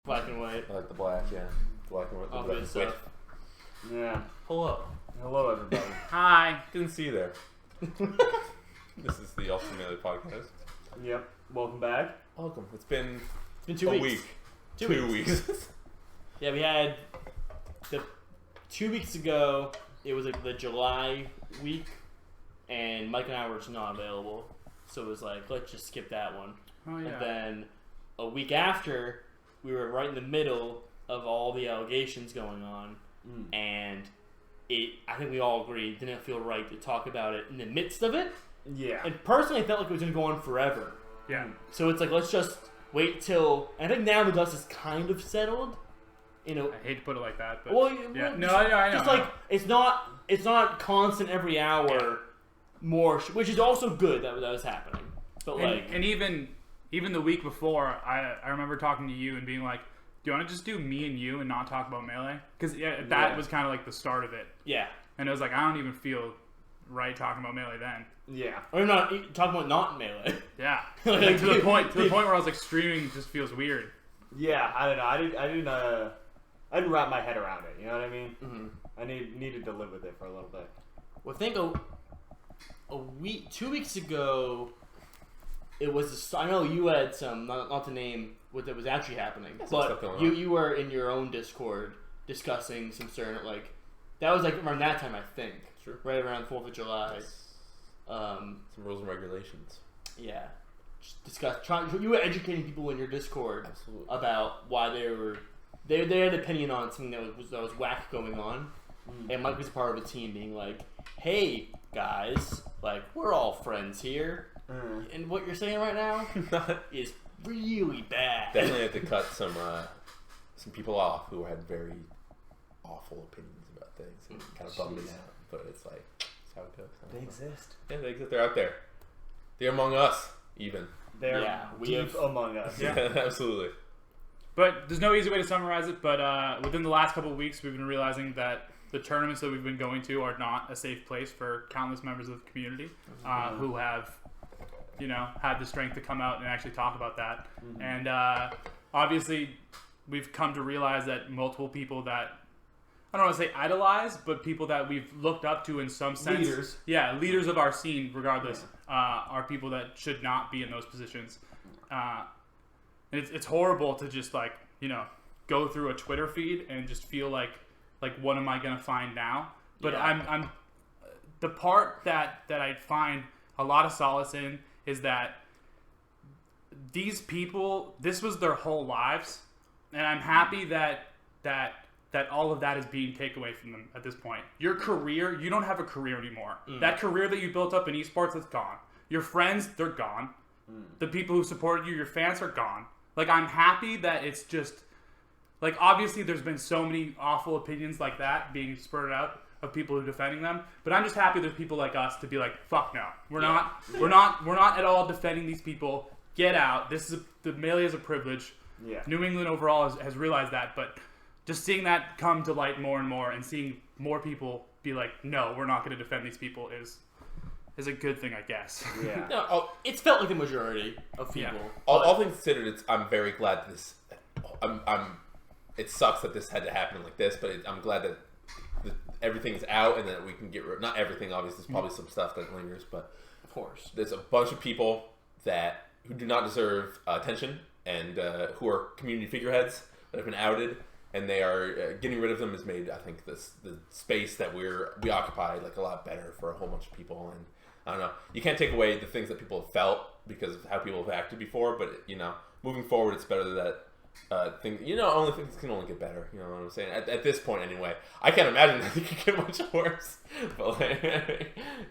Black and white. I like the black, yeah. Black and white. All Black good and stuff. white. Yeah. Hello. Hello, everybody. Hi. Didn't see you there. This is the Allston Melee podcast. Yep. Welcome back. Welcome. It's been 2 a weeks. week. 2 weeks. Yeah, we had 2 weeks ago. It was like the July week, and Mike and I were just not available. So it was like, let's just skip that one. Oh, yeah. And then a week after, we were right in the middle of all the allegations going on, and I think we all agreed, didn't feel right to talk about it in the midst of it. Yeah. And personally, I felt like it was going to go on forever. Yeah. So it's like, let's just wait till... I think now the dust is kind of settled. You know, I hate to put it like that, but well, yeah. well, No, I know. Just like it's not constant every hour, more, which is also good that was happening. But and even the week before, I remember talking to you and being like, "Do you want to just do me and you and not talk about Melee?" Because that was kind of like the start of it. Yeah. And I was like, I don't even feel right talking about Melee then. Yeah. Or not talking about not Melee. Yeah. Like, to the point where I was like, streaming just feels weird. Yeah. I don't know. I didn't wrap my head around it. You know what I mean? Mm-hmm. I needed to live with it for a little bit. Well, I think a week, 2 weeks ago, it was. I know you had some, not to name what that was actually happening, but you were in your own Discord discussing some certain that was around that time, I think. Sure. Right around 4th of July. Some rules and regulations. Yeah. Just you were educating people in your Discord about why they had an opinion on something that was whack going on. And Mike was part of the team being like, hey guys, we're all friends here. And what you're saying right now is really bad. Definitely had to cut some people off who had very awful opinions about things and kind of bummed me out. But it's like, that's how it goes. They exist. Yeah, they exist. They're out there. They're among us, even. They're deep among us. Yeah, absolutely. But there's no easy way to summarize it. But within the last couple of weeks, we've been realizing that the tournaments that we've been going to are not a safe place for countless members of the community who have, had the strength to come out and actually talk about that. Mm-hmm. And obviously, we've come to realize that multiple people that, I don't want to say idolize, but people that we've looked up to in some sense. Leaders. Yeah, leaders of our scene, regardless, are people that should not be in those positions. It's horrible to just go through a Twitter feed and just feel like what am I gonna find now? But I'm the part that I find a lot of solace in is that these people, this was their whole lives, and I'm happy that all of that is being taken away from them at this point. Your career, you don't have a career anymore. That career that you built up in esports is gone. Your friends, they're gone. The people who supported you, your fans are gone. I'm happy that it's just, obviously there's been so many awful opinions like that being spurted out of people who are defending them, but I'm just happy there's people like us to be like, fuck no. We're not at all defending these people. Get out. The Melee is a privilege. Yeah. New England overall has realized that, but just seeing that come to light more and more and seeing more people be like, no, we're not going to defend these people is a good thing, I guess. Yeah. No, it's felt like the majority of people. Yeah. All things considered, I'm very glad this. It sucks that this had to happen like this, but I'm glad that everything's out and that we can get rid. Not everything, obviously. There's probably some stuff that lingers, but of course, there's a bunch of people who do not deserve attention and who are community figureheads that have been outed, and they are getting rid of them has made, I think, the space that we occupy a lot better for a whole bunch of people. And I don't know, you can't take away the things that people have felt because of how people have acted before, but moving forward, it's better that only things can only get better. You know what I'm saying? At this point, anyway, I can't imagine that it could get much worse. But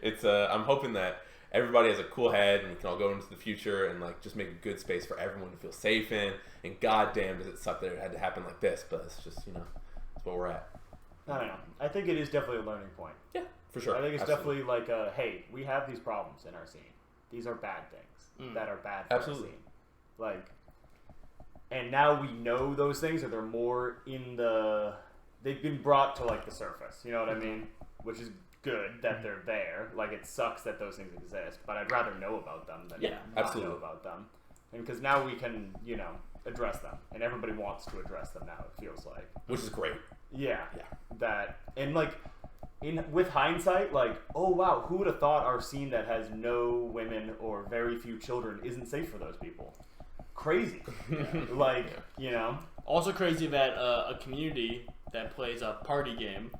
it's I'm hoping that everybody has a cool head and we can all go into the future and just make a good space for everyone to feel safe in. And goddamn, does it suck that it had to happen like this? But it's just that's where we're at. I don't know. I think it is definitely a learning point. Yeah, for sure. I think it's definitely hey, we have these problems in our scene. These are bad things that are bad for our scene. And now we know those things, or they're more they've been brought to the surface. You know what I mean? Which is good that they're there. It sucks that those things exist, but I'd rather know about them than not know about them. And because now we can, address them, and everybody wants to address them now. It feels like, which is great. Yeah. That and like. With hindsight, like, oh wow, who would have thought our scene that has no women or very few children isn't safe for those people? Crazy. You know. Also crazy that a community that plays a party game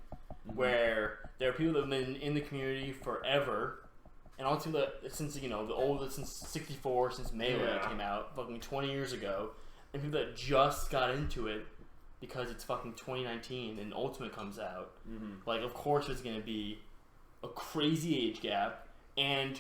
where there are people that have been in the community forever, and also since the oldest since '64, since Melee came out, fucking 20 years ago, and people that just got into it because it's fucking 2019 and Ultimate comes out. Like, of course there's gonna be a crazy age gap, and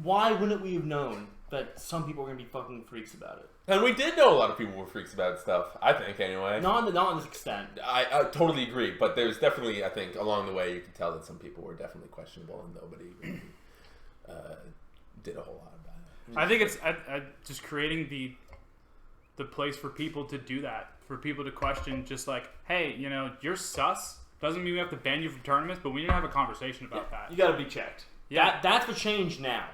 why wouldn't we have known that some people are gonna be fucking freaks about it? And we did know a lot of people were freaks about stuff. I think, anyway. Not on this extent. I totally agree, but there's definitely, I think, along the way, you can tell that some people were definitely questionable, and nobody really, did a whole lot about it. I think it's just creating the place for people to do that, for people to question, just like, hey, you're sus. Doesn't mean we have to ban you from tournaments, but we need to have a conversation about that. You got to be checked. Yeah, that's the change now,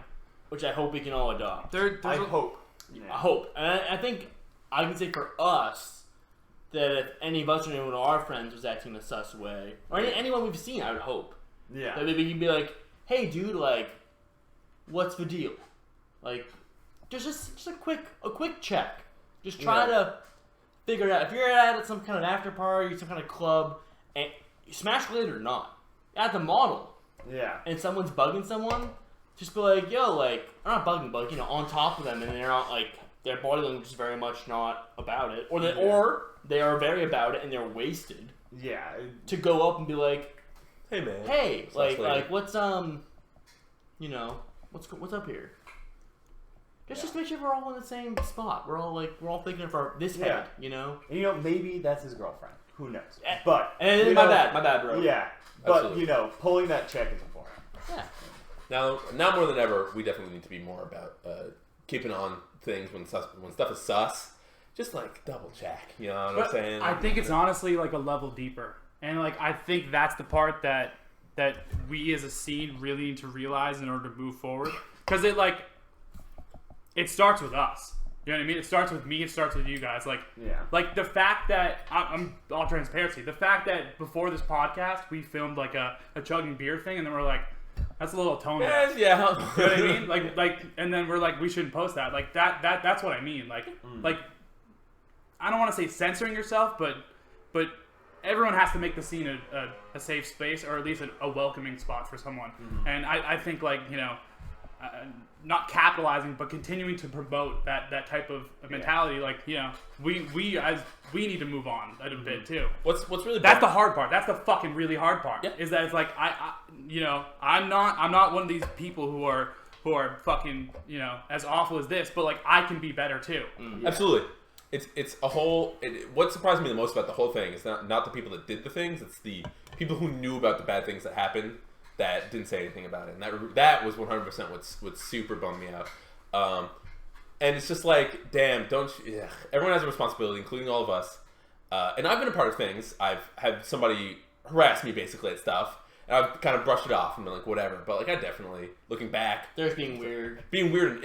which I hope we can all adopt. I hope. Yeah. I hope, and I think I can say for us that if any of us or anyone of our friends was acting a sus way, or anyone we've seen, I would hope. Yeah. That maybe you'd be like, hey, dude, like, what's the deal? Like, just a quick check. Just try to figure it out. If you're at some kind of after party, some kind of club, and smash related or not, at the model. Yeah. And someone's bugging someone, just be like, yo, like, I'm not bugging, but on top of them, and they're not like their body language is very much not about it, or they are very about it and they're wasted. Yeah. To go up and be like, hey man, hey, like what's what's up here? Just make sure we're all in the same spot. We're all thinking of this head, And, maybe that's his girlfriend. Who knows? But my bad, bro. Yeah, but absolutely. pulling that check is important. Yeah. Now more than ever, we definitely need to be more about keeping on things when stuff is sus. Just like double check. You know what I'm saying? I think it's honestly like a level deeper, and like I think that's the part that we as a scene really need to realize in order to move forward, because it starts with us. You know what I mean? It starts with me. It starts with you guys. Like the fact that I'm all transparency. The fact that before this podcast we filmed like a chugging beer thing, and then we're like, that's a little tone deaf. Yeah. You know what I mean? Like, and then we're like, we shouldn't post that. Like that's what I mean. Like I don't want to say censoring yourself, but everyone has to make the scene a safe space, or at least a welcoming spot for someone. And I think not capitalizing, but continuing to promote that type of mentality. Like, we need to move on a bit too. What's really that's the hard part. That's the fucking really hard part. Yeah. Is that it's like I'm not one of these people who are fucking as awful as this, but like I can be better too. Yeah. Absolutely. It's a whole. What surprised me the most about the whole thing is not the people that did the things. It's the people who knew about the bad things that happened that didn't say anything about it, and that was 100% what super bummed me out. And it's just like, damn, everyone has a responsibility, including all of us. And I've been a part of things. I've had somebody harass me basically at stuff, and I've kind of brushed it off and been like, whatever. But like, I definitely, looking back, there's being weird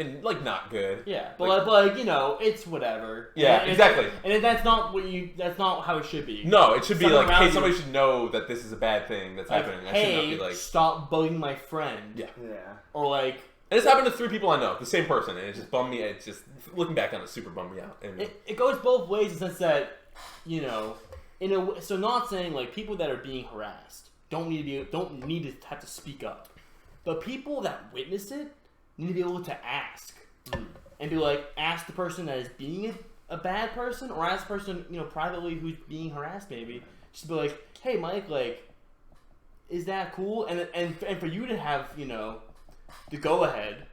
and like not good. Yeah, but like it's whatever. Yeah, exactly. And that's not how it should be. No, it should be like, hey, somebody should know that this is a bad thing that's happening. Hey, I should not be like, stop bugging my friend. Yeah. Or like, and it's happened to 3 people I know, the same person, and it just bummed me. It's just looking back on it, super bummed me out. And it goes both ways in the sense that so not saying like people that are being harassed don't need to have to speak up, but people that witness it need to be able to ask and be like, ask the person that is being a bad person, or ask the person privately who's being harassed, maybe just be like, hey Mike, like, is that cool? And for you to have the go ahead,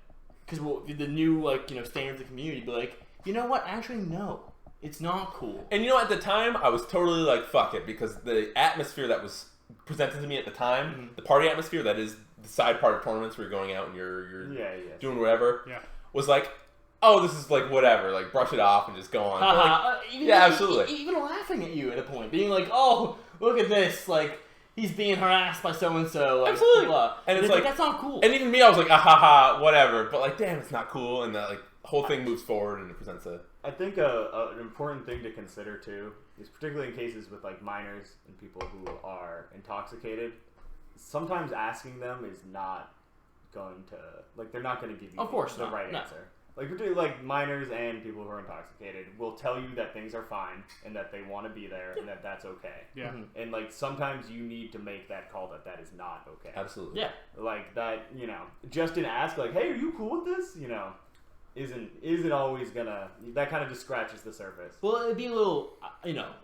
because the new standards of the community, be like, you know what, actually no, it's not cool. And at the time I was totally like, fuck it, because the atmosphere that was presented to me at the time, the party atmosphere that is the side part of tournaments where you're going out and you're doing whatever, was like, oh, this is like whatever, like brush it off and just go on. Absolutely. Even laughing at you at a point, being like, oh, look at this, like he's being harassed by so and so. Absolutely. Blah. And it's like, that's not cool. And even me, I was like, ha, whatever. But like, damn, it's not cool. And like, whole thing moves forward and it presents a. I think an important thing to consider too is particularly in cases with like minors and people who are intoxicated. Sometimes asking them is not going to they're not going to give you the right answer. Like particularly like minors and people who are intoxicated will tell you that things are fine and that they want to be there and that that's okay. Yeah. Mm-hmm. And like sometimes you need to make that call that is not okay. Absolutely. Yeah. Like that, just an ask like, "Hey, are you cool with this?" Isn't always gonna. That kind of just scratches the surface. Well, it'd be a little,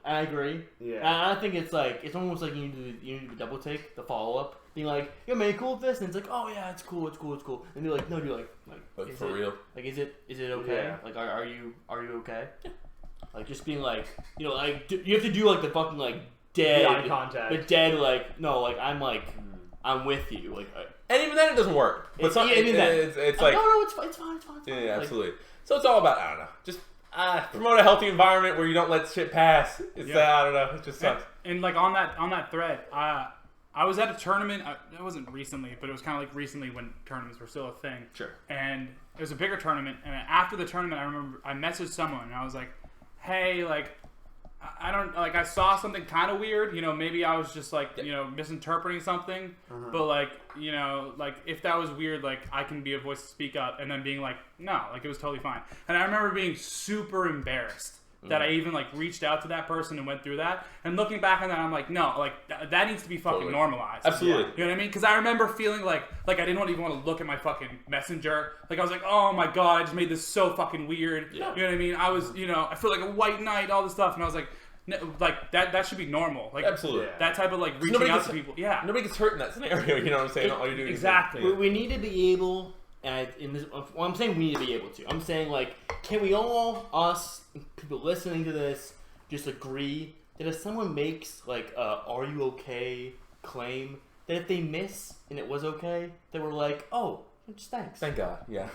I agree. Yeah. And I think it's almost like you need to double take the follow up, being like, "Yo, man, you cool with this?" And it's like, "Oh yeah, it's cool. And you're like, "No, dude, like, for real? Like, is it okay? Yeah. Like, are you okay?" Yeah. Like, just being like, you have to do like the fucking like dead eye contact. the dead I'm with you. Like, and even then it doesn't work. But it's like no, it's fine. Yeah, absolutely. So it's all about I don't know, just promote a healthy environment where you don't let shit pass. It's I don't know, it just sucks. And like on that thread, I was at a tournament. It wasn't recently, but it was kind of like recently when tournaments were still a thing. Sure. And it was a bigger tournament. And after the tournament, I remember I messaged someone and I was like, "Hey, like, I don't like. I saw something kind of weird. Maybe I was just like, misinterpreting something. But like, like if that was weird, like I can be a voice to speak up." And then being like, "No, like it was totally fine." And I remember being super embarrassed that I even like reached out to that person and went through that. And looking back on that, I'm like, no, like that needs to be fucking normalized. Absolutely. You know what I mean? Because I remember feeling like I didn't even want to look at my fucking messenger. Like I was like, oh my god, I just made this so fucking weird. Yeah. You know what I mean? I was, I feel like a white knight, all this stuff, and I was like, no, like that should be normal. Like absolutely. That type of like reaching out to people. Yeah. Nobody gets hurt in that scenario. You know what I'm saying? All you're doing exactly. We need to be able. I'm saying we need to be able to. I'm saying like, can we all, us, people listening to this, just agree that if someone makes like "Are you okay?" claim, that if they miss and it was okay, that we're like, oh, just thanks. Thank God. Yeah.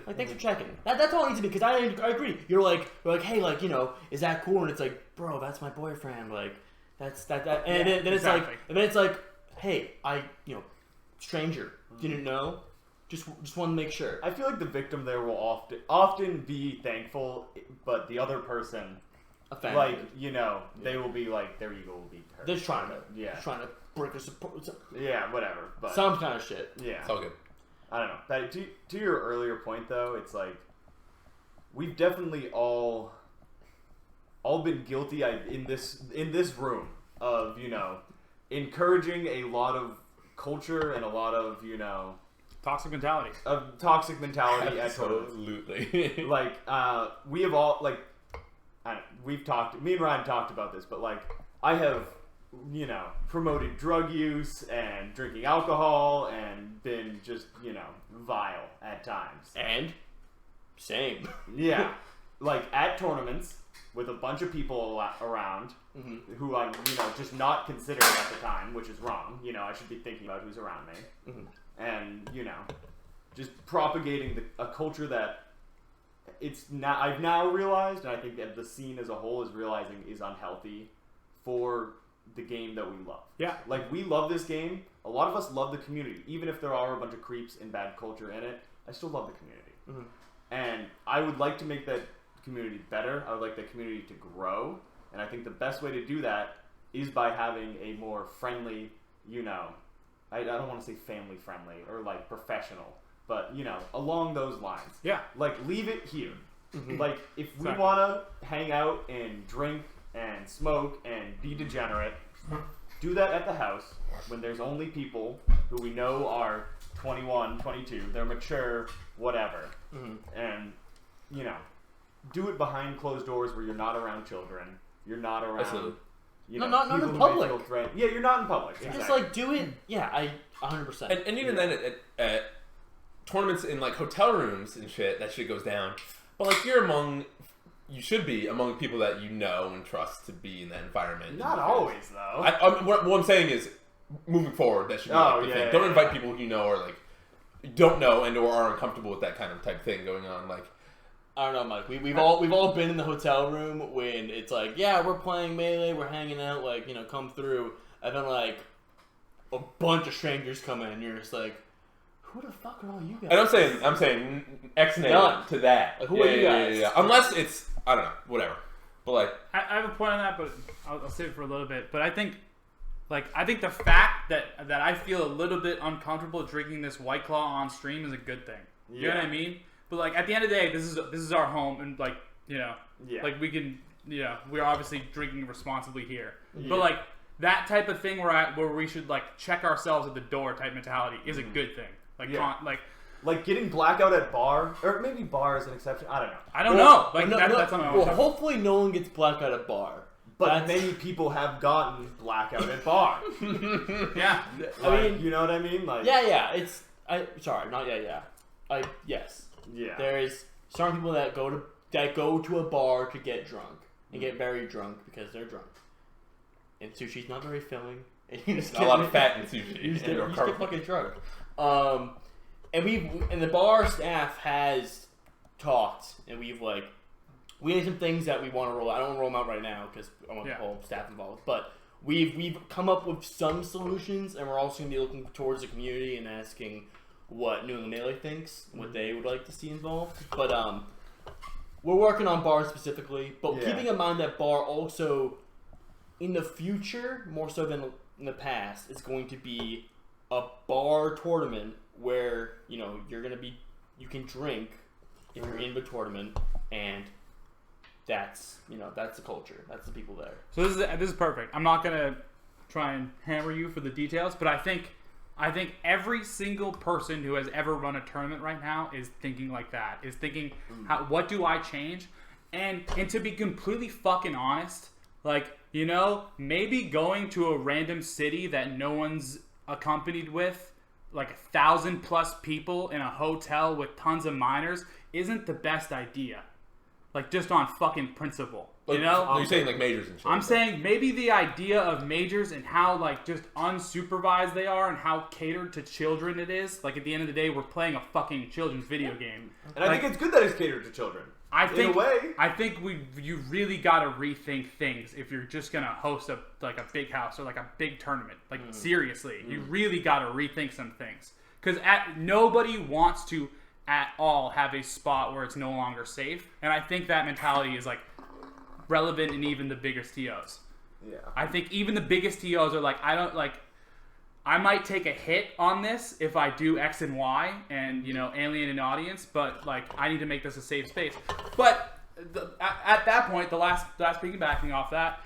Like thanks for checking. That's all it needs to be because I agree. You're like, hey, like is that cool? And it's like, bro, that's my boyfriend. Like that's that. And then it's exactly. like, and then it's like, hey, stranger, didn't know. Just want to make sure. I feel like the victim there will often be thankful, but the other person, offended. Like they will be like their ego will be hurt. They're trying to break us apart. Yeah, whatever. But Some kind of shit. Yeah, it's all good. I don't know. That, to your earlier point though, it's like we've definitely all been guilty in this room of encouraging a lot of culture and a lot of toxic mentality. Of toxic mentality at tournaments. Absolutely. Like, we have all, like, me and Ryan talked about this, but, like, I have, promoted drug use and drinking alcohol and been just, vile at times. And? Same. Yeah. Like, at tournaments with a bunch of people around who I'm, just not considering at the time, which is wrong. I should be thinking about who's around me. And, just propagating a culture that I've now realized, and I think that the scene as a whole is realizing is unhealthy for the game that we love. Yeah. Like, we love this game. A lot of us love the community. Even if there are a bunch of creeps and bad culture in it, I still love the community. And I would like to make that community better. I would like that community to grow. And I think the best way to do that is by having a more friendly, I don't want to say family friendly or like professional, but along those lines. Yeah. Like leave it here. Like if we want to hang out and drink and smoke and be degenerate, do that at the house when there's only people who we know are 21, 22, they're mature, whatever. And do it behind closed doors where you're not around children. You're not around. Absolutely. Not in public. Yeah, you're not in public. Exactly. Just like do it. Yeah, I 100%. And even then, at tournaments in like hotel rooms and shit, that shit goes down. But like you should be among people that you know and trust to be in that environment. Not always though. What I'm saying is, moving forward, that should be like the thing. Don't invite people who you know or like don't know and or are uncomfortable with that kind of type thing going on. Like. I don't know, Mike. We've all been in the hotel room when it's like, yeah, we're playing Melee, we're hanging out, like, come through, and then like a bunch of strangers come in, and you're just like, who the fuck are all you guys? And I'm saying X and A to that. Like, who are you guys? Yeah. Unless it's, I don't know, whatever. But like, I have a point on that, but I'll save it for a little bit. But I think the fact that I feel a little bit uncomfortable drinking this White Claw on stream is a good thing. You know what I mean? But like at the end of the day, this is our home, and like like we can we're obviously drinking responsibly here. Yeah. But like that type of thing where we should like check ourselves at the door type mentality is a good thing. Like like getting blackout at bar, or maybe bar is an exception. I don't know. I don't know. Like that's something. Well, hopefully no one gets blackout at bar. But many people have gotten blackout at bar. Yeah. I mean, you know what I mean? Like, yes. Yeah. There's some people that go to a bar to get drunk and get very drunk because they're drunk. And sushi's not very filling. And you just get a lot of fat in sushi. You just get fucking drunk. And the bar staff has talked, and we have some things that we want to roll out. I don't want to roll them out right now because I want the whole staff involved. But we've come up with some solutions, and we're also going to be looking towards the community and asking what New England Melee thinks, what they would like to see involved. But we're working on bar specifically, but keeping in mind that bar also, in the future, more so than in the past, is going to be a bar tournament where you can drink if you're in the tournament, and that's the culture. That's the people there. So this is perfect. I'm not gonna try and hammer you for the details, but I think every single person who has ever run a tournament right now is thinking like that. Is thinking, what do I change? And to be completely fucking honest, like maybe going to a random city that no one's accompanied with, like 1,000+ people in a hotel with tons of minors, isn't the best idea. Like, just on fucking principle. Like, you're saying, like, majors and shit. I'm saying maybe the idea of majors and how, like, just unsupervised they are and how catered to children it is. Like, at the end of the day, we're playing a fucking children's video game. And I think it's good that it's catered to children. In a way. I think you really got to rethink things if you're just going to host a big house or, like, a big tournament. Like, seriously. You really got to rethink some things. Because nobody wants to at all have a spot where it's no longer safe, and I think that mentality is like relevant in even the biggest TOs. Yeah, I think even the biggest TOs are like, I might take a hit on this if I do X and Y and alien an audience, but like I need to make this a safe space. But at that point, the last piggybacking off that,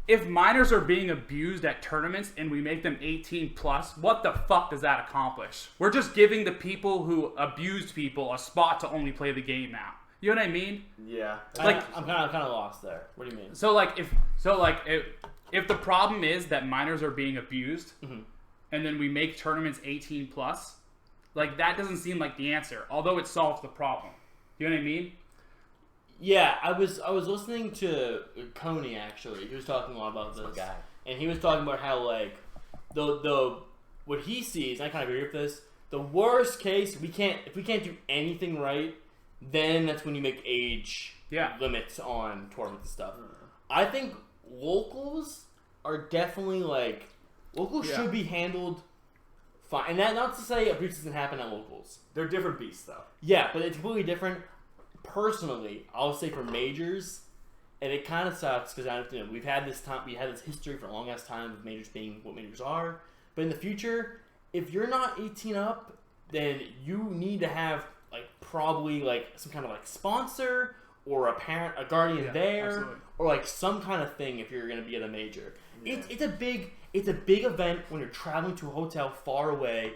if minors are being abused at tournaments and we make them 18+, what the fuck does that accomplish? We're just giving the people who abused people a spot to only play the game now. You know what I mean? Yeah. Like I'm kind of lost there. What do you mean? So if the problem is that minors are being abused, and then we make tournaments 18+, like that doesn't seem like the answer. Although it solves the problem. You know what I mean? Yeah, I was listening to Coney actually. He was talking a lot about this, and he was talking about how like the what he sees. And I kind of agree with this. The worst case, if we can't do anything right, then that's when you make age limits on tournaments and stuff. I think locals are definitely should be handled fine, and that not to say abuse doesn't happen at locals. They're different beasts though. Yeah, but it's completely different. Personally, I'll say for majors, and it kind of sucks because we had this history for a long ass time of majors being what majors are. But in the future, if you're not 18 up, then you need to have probably some kind of sponsor or a parent, a guardian there, absolutely. Or some kind of thing if you're going to be at a major. Yeah. It's a big event when you're traveling to a hotel far away,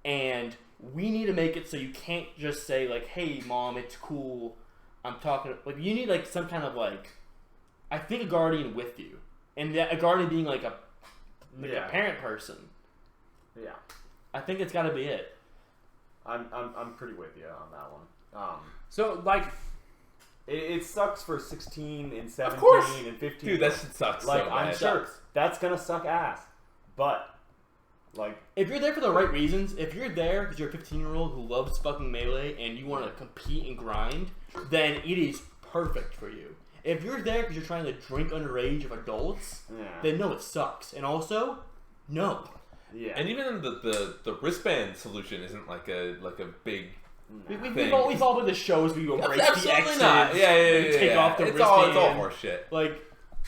and we need to make it so you can't just say hey mom, it's cool, I'm talking you need some kind of I think a guardian with you, and that a guardian being a parent person. Yeah, I think it's got to be it. I'm pretty with you on that one. So it sucks for 16 and 17 and 15. Dude, that shit sucks. I'm sure that's gonna suck ass, but if you're there for the right reasons, if you're there because you're a 15-year-old who loves fucking Melee and you want to compete and grind, then it is perfect for you. If you're there because you're trying to drink underage of adults, then no, it sucks. And also, no. Yeah. And even the wristband solution isn't like a big. We've all been the shows where you embrace the exits. Not. Yeah. Take off the it's wristband. all horse shit. Like,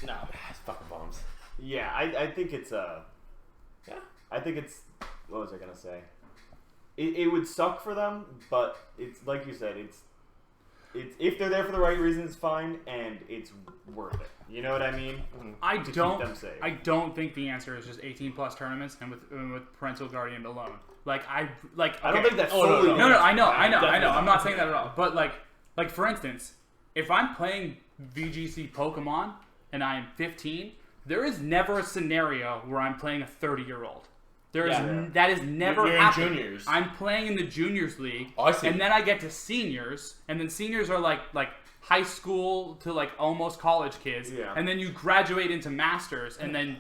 no. It's fucking bombs. Yeah, I think it's Yeah. I think it's. What was I gonna say? It would suck for them, but it's like you said. It's if they're there for the right reasons, fine, and it's worth it. You know what I mean? I keep don't. them safe. I don't think the answer is just 18+ tournaments and with parental guardian alone. Like I don't think that's no. solely. I know. I'm not saying that at all. But like for instance, if I'm playing VGC Pokemon and I am 15, there is never a scenario where I'm playing a 30-year-old. That is never You're happened. in juniors. I'm playing in the juniors league, I see. and then I get to seniors, and then seniors are like high school to like almost college kids, and then you graduate into masters, and then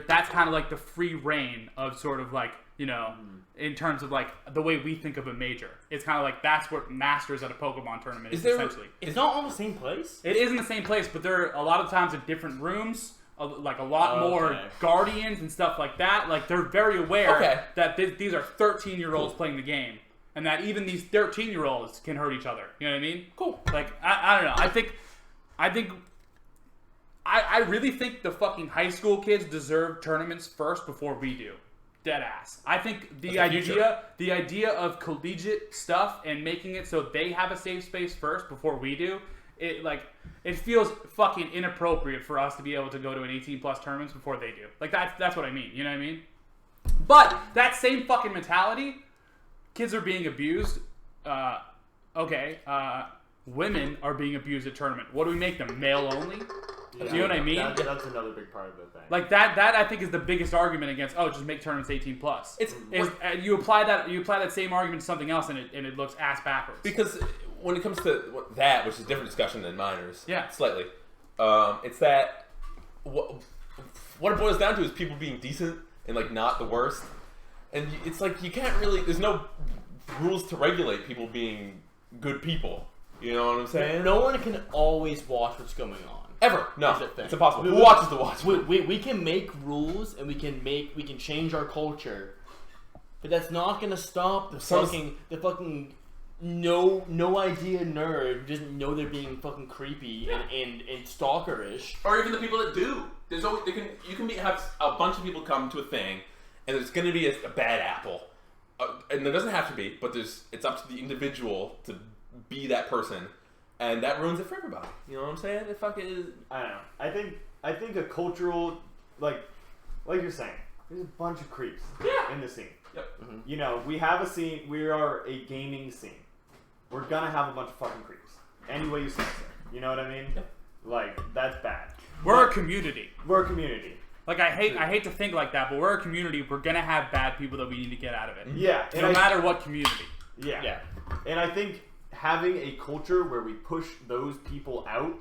that's kind of like the free reign of sort of like, you know, in terms of like the way we think of a major. It's kind of like that's what masters at a Pokemon tournament is essentially. It's not all the same place? It is in the same place, but they're a lot of times in different rooms. Like a lot more guardians and stuff like that. Like they're very aware that these are 13-year-olds playing the game, and that even these 13-year-olds can hurt each other. You know what I mean? Cool. Like I don't know. I really think the fucking high school kids deserve tournaments first before we do. Dead ass. I think the idea of collegiate stuff and making it so they have a safe space first before we do. It feels fucking inappropriate for us to be able to go to an 18+ tournaments before they do. Like that's what I mean. You know what I mean? But that same fucking mentality, kids are being abused. Women are being abused at tournament. What do we make them? Male only? Yeah, do you know what I mean? That's another big part of the thing. Like that I think is the biggest argument against just make tournaments 18+. You apply that same argument to something else and it looks ass backwards. Because when it comes to that, which is a different discussion than minors, slightly, it's that what it boils down to is people being decent and like not the worst, and it's like you can't really. There's no rules to regulate people being good people. You know what I'm saying? No one can always watch what's going on. Ever. No. It's impossible. Who watches the watch? We can make rules and we can change our culture, but that's not gonna stop the fucking no idea nerd who doesn't know they're being fucking creepy and stalkerish. Or even the people that do. There's always you can have a bunch of people come to a thing, and there's going to be a bad apple, and there doesn't have to be, but it's up to the individual to be that person, and that ruins it for everybody. You know what I'm saying? It fucking is. I don't know. I think a cultural like you're saying, there's a bunch of creeps in the scene. Yep. Mm-hmm. You know, we have a scene. We are a gaming scene. We're gonna have a bunch of fucking creeps. Any way you slice it. You know what I mean? Yep. Like, that's bad. We're a community. We're a community. Like, I hate to think like that, but we're a community. We're gonna have bad people that we need to get out of it. Yeah. No matter what community. Yeah. And I think having a culture where we push those people out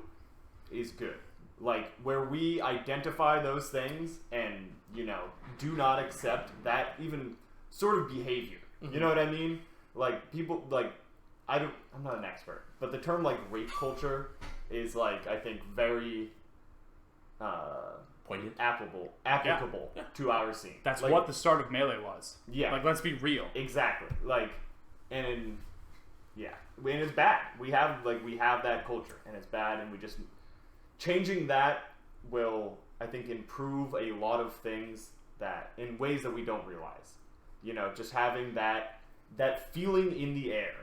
is good. Like, where we identify those things and, you know, do not accept that even sort of behavior. Mm-hmm. You know what I mean? Like, people, like, I'm not an expert, but the term, like, rape culture is, like, I think very poignant, applicable to our scene. That's like, what the start of Melee was. Yeah. Like, let's be real. Exactly. Like, and it's bad. We have that culture, and it's bad, and we just changing that will, I think, improve a lot of things that in ways that we don't realize. You know, just having that feeling in the air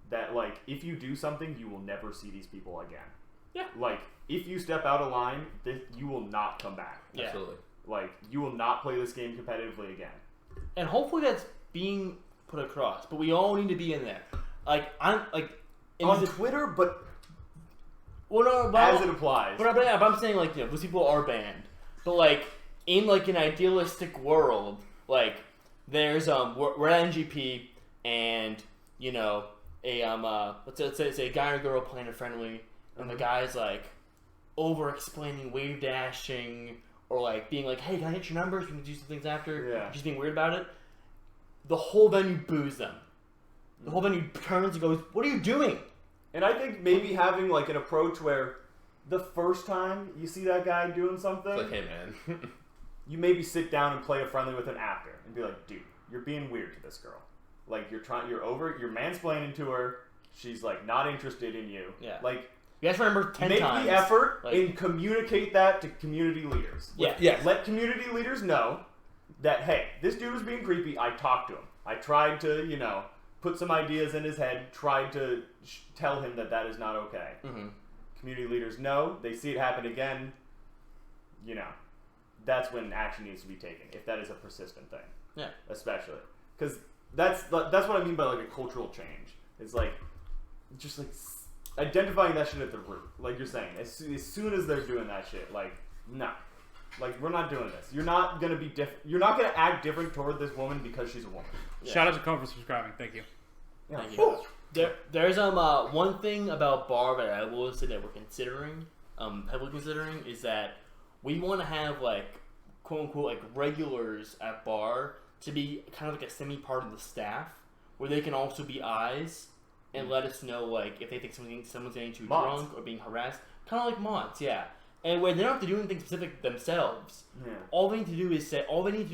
that, like, if you do something, you will never see these people again. Yeah. Like, if you step out of line, you will not come back. Yeah. Absolutely. Like, you will not play this game competitively again. And hopefully that's being put across. But we all need to be in there. Like, I'm like on Twitter, but as it applies. But I'm saying, like, you know, those people are banned. But, like, in, like, an idealistic world, like, there's we're at NGP, and, you know, let's say a guy or girl playing a friendly, and the guy's like over explaining, wave dashing, or like being like, hey, can I hit your numbers? We can do some things after. Yeah. Just being weird about it. The whole venue boos them. The whole venue turns and goes, what are you doing? And I think maybe having like an approach where the first time you see that guy doing something, it's like, hey man, you maybe sit down and play a friendly with him after and be like, dude, you're being weird to this girl. Like, you're mansplaining to her. She's, like, not interested in you. Yeah. Like, you guys remember 10 make times. the effort like, and communicate that to community leaders. Yeah. Yes. Let community leaders know that, hey, this dude was being creepy. I talked to him. I tried to, you know, put some ideas in his head, tried to tell him that is not okay. Mm-hmm. Community leaders know. They see it happen again. You know, that's when action needs to be taken, if that is a persistent thing. Yeah. Especially. Because that's what I mean by, like, a cultural change. It's like, just, like, identifying that shit at the root. Like you're saying, as soon as they're doing that shit, like, no. Like, we're not doing this. You're not going to be different. You're not going to act different toward this woman because she's a woman. Yeah. Shout out to Cone for subscribing. Thank you. Yeah. Thank you. There's one thing about bar that I will say that we're considering, heavily considering, is that we want to have, like, quote unquote, like, regulars at bar to be kind of like a semi-part of the staff, where they can also be eyes and let us know, like, if they think someone's getting too drunk or being harassed. Kind of like mods, yeah. And when they don't have to do anything specific themselves, all they need to do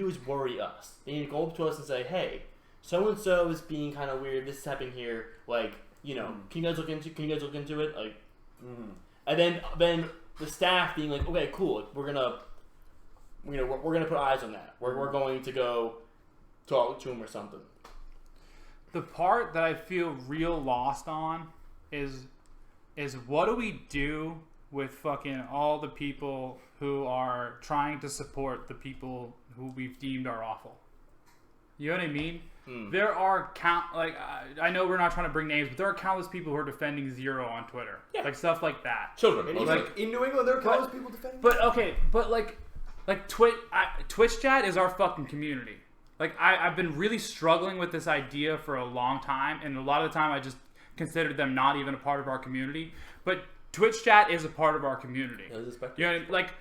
is worry us. They need to go up to us and say, hey, so and so is being kind of weird. This is happening here. Like, you know, can you guys look into it? Like, and then the staff being like, okay, cool. We're gonna put eyes on that. We're going to go talk to him or something. The part that I feel real lost on is what do we do with fucking all the people who are trying to support the people who we've deemed are awful? You know what I mean? There are I know we're not trying to bring names, but there are countless people who are defending Zero on Twitter, like stuff like that. Children, like in New England, there are countless people defending. But okay, but like Twitch chat is our fucking community. Like, I've been really struggling with this idea for a long time, and a lot of the time I just considered them not even a part of our community. But Twitch chat is a part of our community. You know, like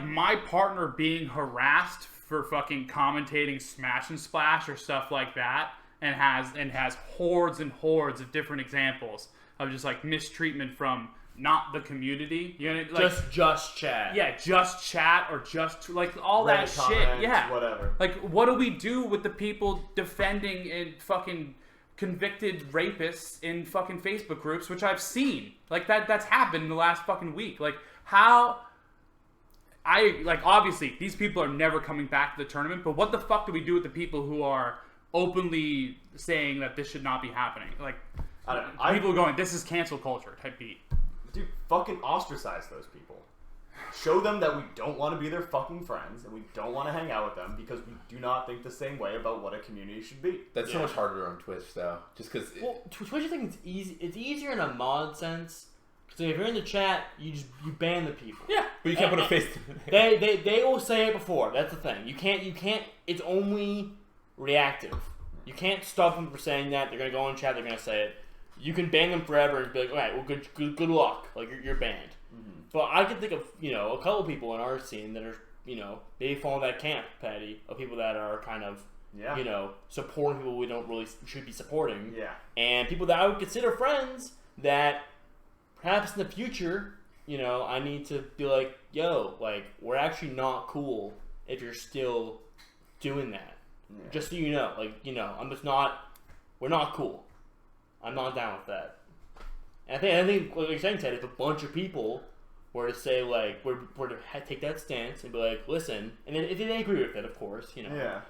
my partner being harassed for fucking commentating Smash and Splash or stuff like that, and has hordes and hordes of different examples of just like mistreatment from not the community, you know, like just chat. Yeah, just chat or just like all that shit. Yeah, whatever. Like, what do we do with the people defending and fucking convicted rapists in fucking Facebook groups, which I've seen? Like that's happened in the last fucking week. Like how. Obviously these people are never coming back to the tournament, but what the fuck do we do with the people who are openly saying that this should not be happening? Like, people going, this is cancel culture type beat. Dude, fucking ostracize those people. Show them that we don't want to be their fucking friends and we don't want to hang out with them because we do not think the same way about what a community should be. That's so much harder on Twitch, though. Just because... Well, Twitch, I think it's easy. It's easier in a mod sense. So if you're in the chat, you ban the people. Yeah, but you can't put a face to it. They will say it before. That's the thing. You can't. It's only reactive. You can't stop them from saying that. They're gonna go in chat. They're gonna say it. You can ban them forever and be like, all right, well, good luck. Like you're banned. Mm-hmm. But I can think of a couple people in our scene that are they fall in that camp, Patty, of people that are kind of supporting people we don't really should be supporting. Yeah. And people that I would consider friends that perhaps in the future, I need to be like, yo, like we're actually not cool if you're still doing that. Yeah. Just so you know, like we're not cool. I'm not down with that. And I think, like you're saying, Ted, if a bunch of people were to say, like, were to take that stance and be like, listen, and then if they agree with it, of course,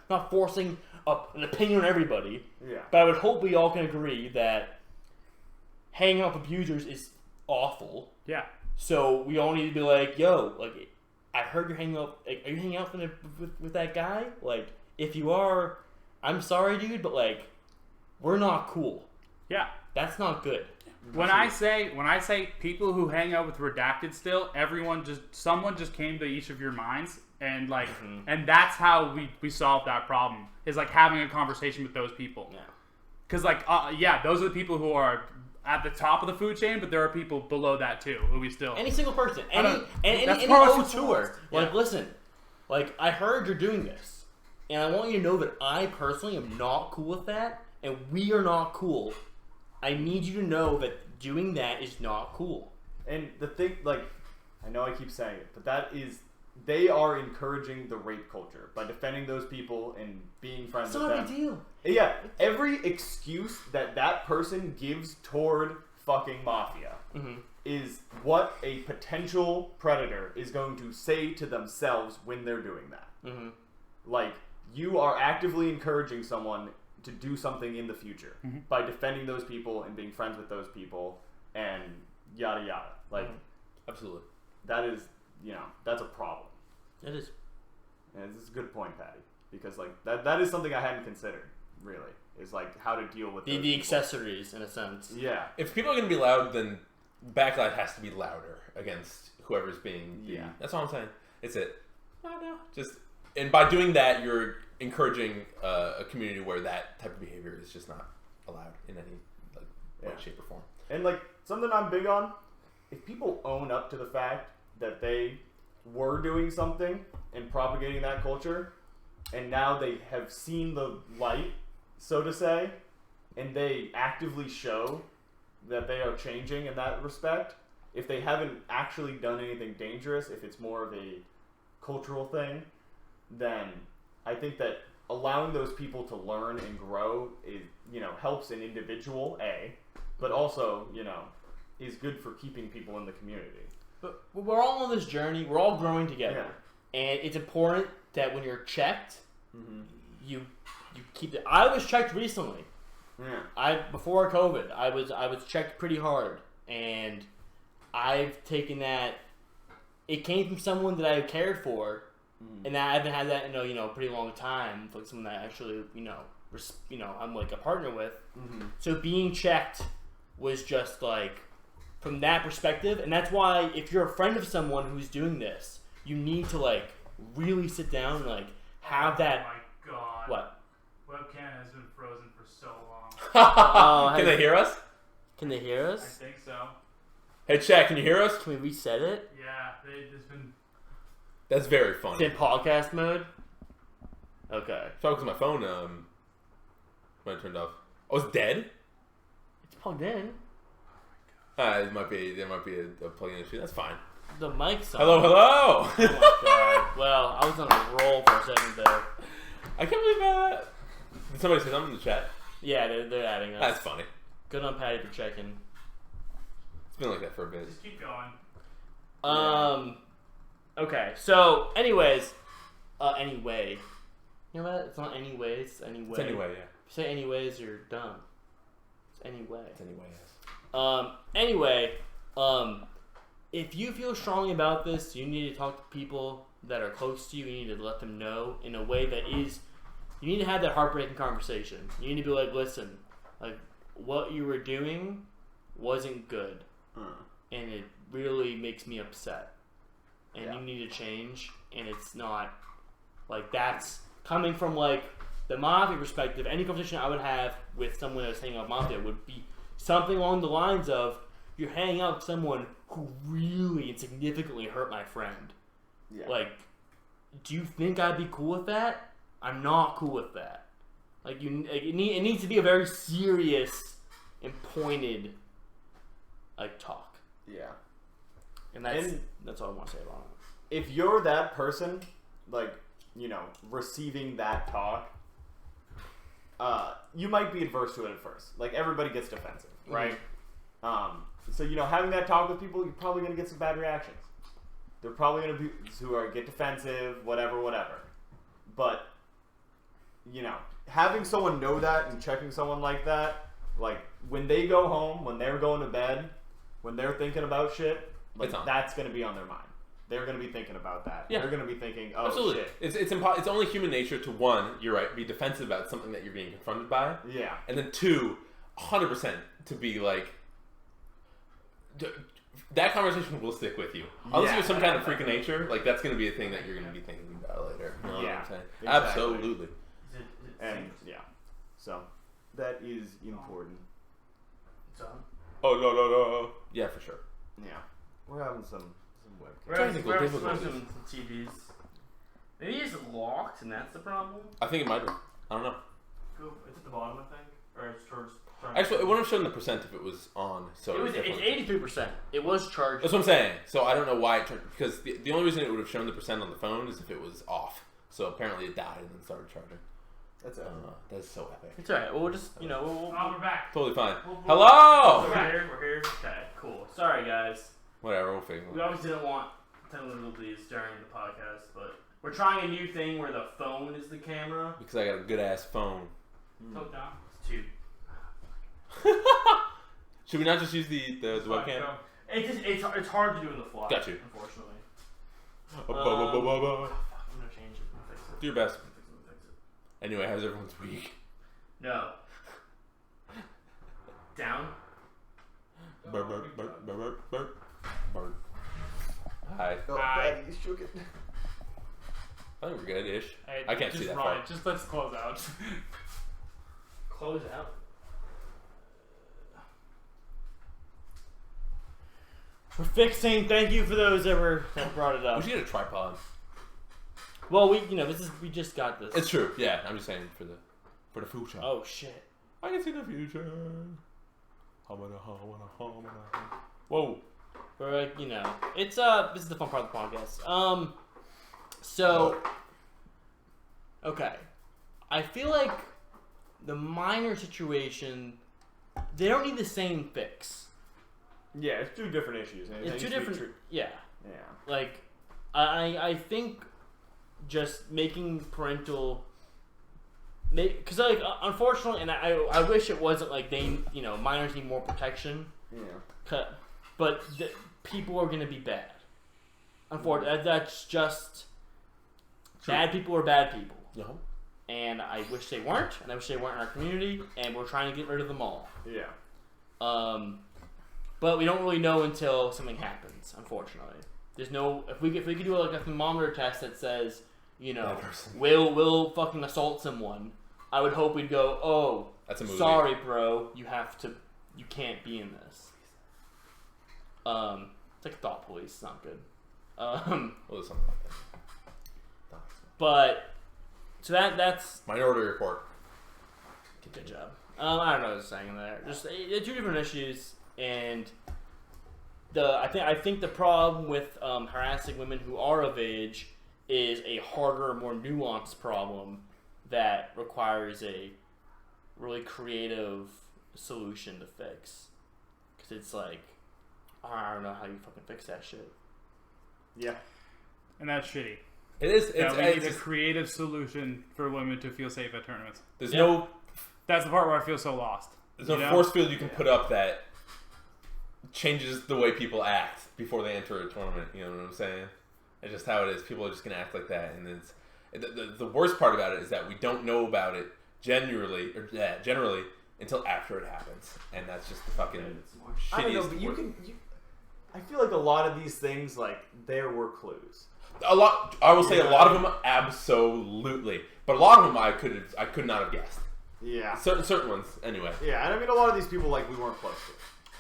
not forcing an opinion on everybody. Yeah. But I would hope we all can agree that hanging out with abusers is awful. Yeah. So we all need to be like, yo, like, I heard you're hanging out. Like, are you hanging out with that guy? Like, if you are, I'm sorry, dude, but like, we're not cool. Yeah, that's not good. When I say people who hang out with redacted still, someone just came to each of your minds, and like, and that's how we solve that problem. Is like having a conversation with those people. Yeah. Because like, those are the people who are at the top of the food chain, but there are people below that too who we still. Any single person, any tour. Like, listen, like I heard you're doing this, and I want you to know that I personally am not cool with that, and we are not cool. I need you to know that doing that is not cool. And the thing, like, I know I keep saying it, but that is they are encouraging the rape culture by defending those people and being friends with them. It's not a big deal. Yeah, every excuse that person gives toward fucking mafia is what a potential predator is going to say to themselves when they're doing that. Like, you are actively encouraging someone to do something in the future by defending those people and being friends with those people and yada yada. Like, absolutely, that is, that's a problem. It is. And this is a good point, Patty, because like that is something I hadn't considered. Really, is like how to deal with the accessories in a sense. Yeah. If people are going to be loud, then backlash has to be louder against whoever's being. That's all I'm saying. It's it. No. And by doing that, you're encouraging a community where that type of behavior is just not allowed in any way, shape, or form. And like something I'm big on, if people own up to the fact that they were doing something and propagating that culture, and now they have seen the light, so to say, and they actively show that they are changing in that respect, if they haven't actually done anything dangerous, if it's more of a cultural thing, then I think that allowing those people to learn and grow is, helps an individual, but also, is good for keeping people in the community. But we're all on this journey. We're all growing together. Yeah. And it's important that when you're checked, you keep it. I was checked recently. Yeah. Before COVID, I was checked pretty hard, and I've taken that. It came from someone that I cared for, and I haven't had that in a pretty long time. Like someone that actually I'm like a partner with. So being checked was just like from that perspective, and that's why if you're a friend of someone who's doing this, you need to like really sit down and like have that. Oh my god! What? Webcam has been frozen for so long. Can they hear us? Can they hear us? I think so. Hey, chat, can you hear us? Can we reset it? Yeah, there's been. That's very funny. It's in podcast mode. Okay. So because my phone when I turned off. Oh, it's dead. It's plugged in. There might be a plug-in issue. That's fine. The mic's on. Hello. Oh my god. Well, I was on a roll for a second there. I can't believe that. Did somebody say something in the chat? Yeah, they're adding us. That's funny. Good on Patty for checking. It's been like that for a bit. Just keep going. Okay. So, anyways, anyway. You know what? It's not anyways. It's anyway. It's anyway, yeah. If you say anyways, you're dumb. It's anyway. It's anyway, yes. Anyway, if you feel strongly about this, you need to talk to people that are close to you. You need to let them know in a way that is. You need to have that heartbreaking conversation. You need to be like, listen, like what you were doing wasn't good, and it really makes me upset, and you need to change. And it's not like that's coming from like the mafia perspective. Any conversation I would have with someone that's hanging out with mafia would be something along the lines of, you're hanging out with someone who really and significantly hurt my friend. Yeah. Like, do you think I'd be cool with that? I'm not cool with that. Like, it needs to be a very serious and pointed, like, talk. Yeah. And that's all I want to say about it. If you're that person, like, receiving that talk, you might be adverse to it at first. Like, everybody gets defensive, right? So, having that talk with people, you're probably going to get some bad reactions. They're probably going to be get defensive, whatever. But, having someone know that and checking someone like that, like, when they go home, when they're going to bed, when they're thinking about shit, like, that's going to be on their mind. They're going to be thinking about that. Yeah. They're going to be thinking, oh, absolutely. Shit. It's only human nature to, one, you're right, be defensive about something that you're being confronted by. Yeah. And then two, 100% to be like, that conversation will stick with you. Unless you're some kind of freak of nature, like that's going to be a thing that you're going to be thinking about later. You know what I'm saying? Exactly. Absolutely. And so that is important. Oh no. Yeah, for sure. Yeah, we're having some webcams. We're having some TVs. Maybe it's locked, and that's the problem. I think it might be. I don't know. It's at the bottom, I think. Actually, it wouldn't have shown the percent if it was on. So it's 83%. It was charged. That's what I'm saying. So I don't know why it turned, because the only reason it would have shown the percent on the phone is if it was off. So apparently it died and then started charging. That's it. That's so epic. It's alright. We'll just, we're back. Totally fine. Hello! We're here. Okay, cool. Sorry, guys. Whatever, we'll figure it out. We obviously didn't want penalties during the podcast, but we're trying a new thing where the phone is the camera. Because I got a good ass phone. Tote down. It's 2. Should we not just use the webcam? It's hard to do in the fly. Got you. Unfortunately. I'm gonna change it. I'm gonna fix it. Do your best. I'm gonna fix it. Anyway, how's everyone's week? No. Down. Bird. Hi. Hi. You shook it. I think we're good-ish. Hey, I can't see that far. Just let's close out. Close out. We're fixing. Thank you for those that brought it up. We should get a tripod. Well, we just got this. It's true. Yeah, I'm just saying for the future. Oh shit! I can see the future. Whoa. But it's this is the fun part of the podcast. So okay, I feel like the minor situation, they don't need the same fix. Yeah, it's 2 different issues. It's 2 different. Yeah. Yeah. Like, I think just making parental, because like unfortunately, and I wish it wasn't like they minors need more protection. Yeah. But people are gonna be bad. Unfortunately, that's just true. Bad people are bad people. No. And I wish they weren't, and I wish they weren't in our community, and we're trying to get rid of them all. Yeah. But we don't really know until something happens. Unfortunately, there's no. If we could do like a thermometer test that says, will fucking assault someone, I would hope we'd go, oh, that's a movie. Sorry, bro, you can't be in this. It's like thought police. It's not good. Well, there's something like that. But so that's Minority Report. Good job. I don't know what I was saying there. Just 2 different issues, and I think the problem with harassing women who are of age is a harder, more nuanced problem that requires a really creative solution to fix. Because it's like, I don't know how you fucking fix that shit. Yeah. And that's shitty. It is. We need a creative solution for women to feel safe at tournaments. There's no. That's the part where I feel so lost. There's no force field you can put up that changes the way people act before they enter a tournament. You know what I'm saying? It's just how it is. People are just gonna act like that, and it's the worst part about it is that we don't know about it generally until after it happens, and that's just the fucking shittiest. I don't know, but I feel like a lot of these things, like, there were clues. I will say a lot of them, absolutely, but a lot of them I could not have guessed. Yeah. Certain ones, anyway. Yeah, and I mean, a lot of these people, like, we weren't close to.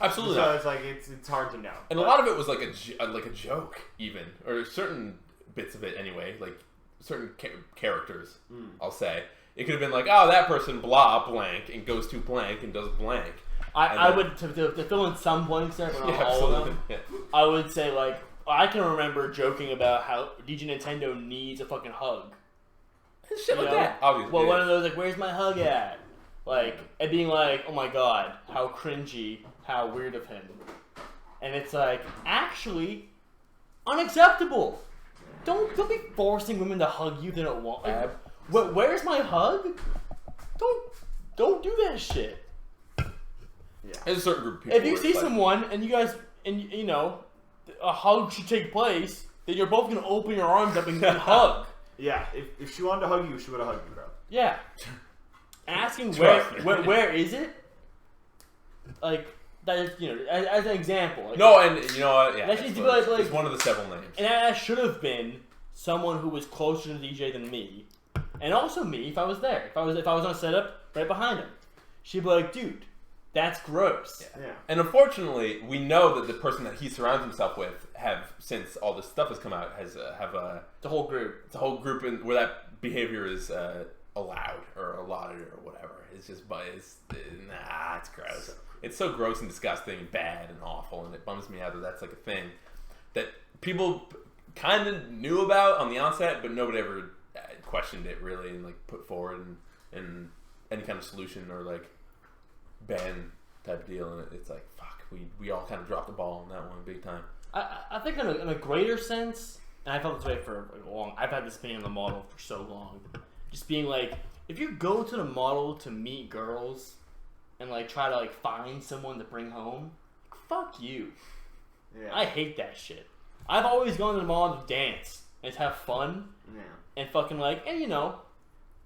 Absolutely so not. it's like it's hard to know. And a lot of it was like a joke, even, or certain bits of it anyway, like certain characters. I'll say it could have been like, oh, that person blah blank and goes to blank and does blank. I would to fill in some blanks there, but not all of them. Yeah. I would say like I can remember joking about how DJ Nintendo needs a fucking hug. Shit like that. Obviously. Well, one of those like, where's my hug at? Like, and being like, oh my god, how cringy, how weird of him. And it's like, actually, unacceptable. Don't be forcing women to hug you if they don't want. Like, where's my hug? Don't do that shit. Yeah. There's a certain group of people. If you see someone and you guys, and you know, a hug should take place, then you're both gonna open your arms up and hug. Yeah, if she wanted to hug you, she would have hugged you, bro. Yeah. Asking where is it? Like that is, you know, as an example. Like, no, and you know what? Yeah, that needs to be like it's one of the several names. And that should have been someone who was closer to DJ than me, and also me if I was there. If I was on a setup right behind him, she'd be like, "Dude, that's gross." Yeah. And unfortunately, we know that the person that he surrounds himself with since all this stuff has come out, have a... It's a whole group. It's a whole group where that behavior is a allowed or allotted or whatever. It's just, it's gross. It's so gross and disgusting and bad and awful, and it bums me out that that's like a thing that people kind of knew about on the onset, but nobody ever questioned it really and like put forward and any kind of solution or like ban type deal. And it's like, fuck, we all kind of dropped the ball on that one big time. I think in a greater sense, and I felt this way for long. I've had this opinion on the model for so long. Just being like, if you go to the model to meet girls and like try to like find someone to bring home, fuck you. Yeah. I hate that shit. I've always gone to the mall to dance and to have fun. Yeah. And fucking like, and you know,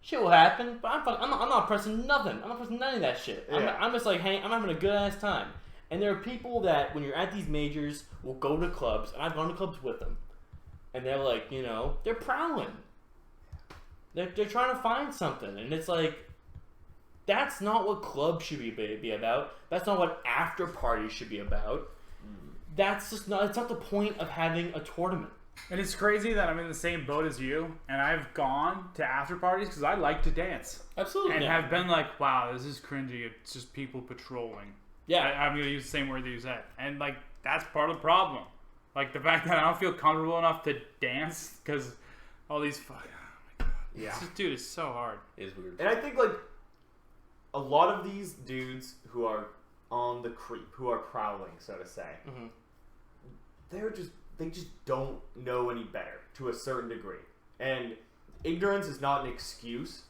shit will happen. But I'm not pressing nothing. I'm not pressing none of that shit. Yeah. I'm just like, hey, I'm having a good ass time. And there are people that when you're at these majors will go to clubs, and I've gone to clubs with them. And they're like, you know, they're prowling. They're trying to find something. And it's like, that's not what clubs should be about. That's not what after parties should be about. That's just not, it's not the point of having a tournament. And it's crazy that I'm in the same boat as you, and I've gone to after parties because I like to dance. Absolutely. And have been like, wow, this is cringy. It's just people patrolling. Yeah. I'm going to use the same word that you said. And like, that's part of the problem. Like the fact that I don't feel comfortable enough to dance because all these fucking... Yeah. Dude, it's so hard. It is weird. And I think, like, a lot of these dudes who are on the creep, who are prowling, so to say, they just don't know any better to a certain degree. And ignorance is not an excuse,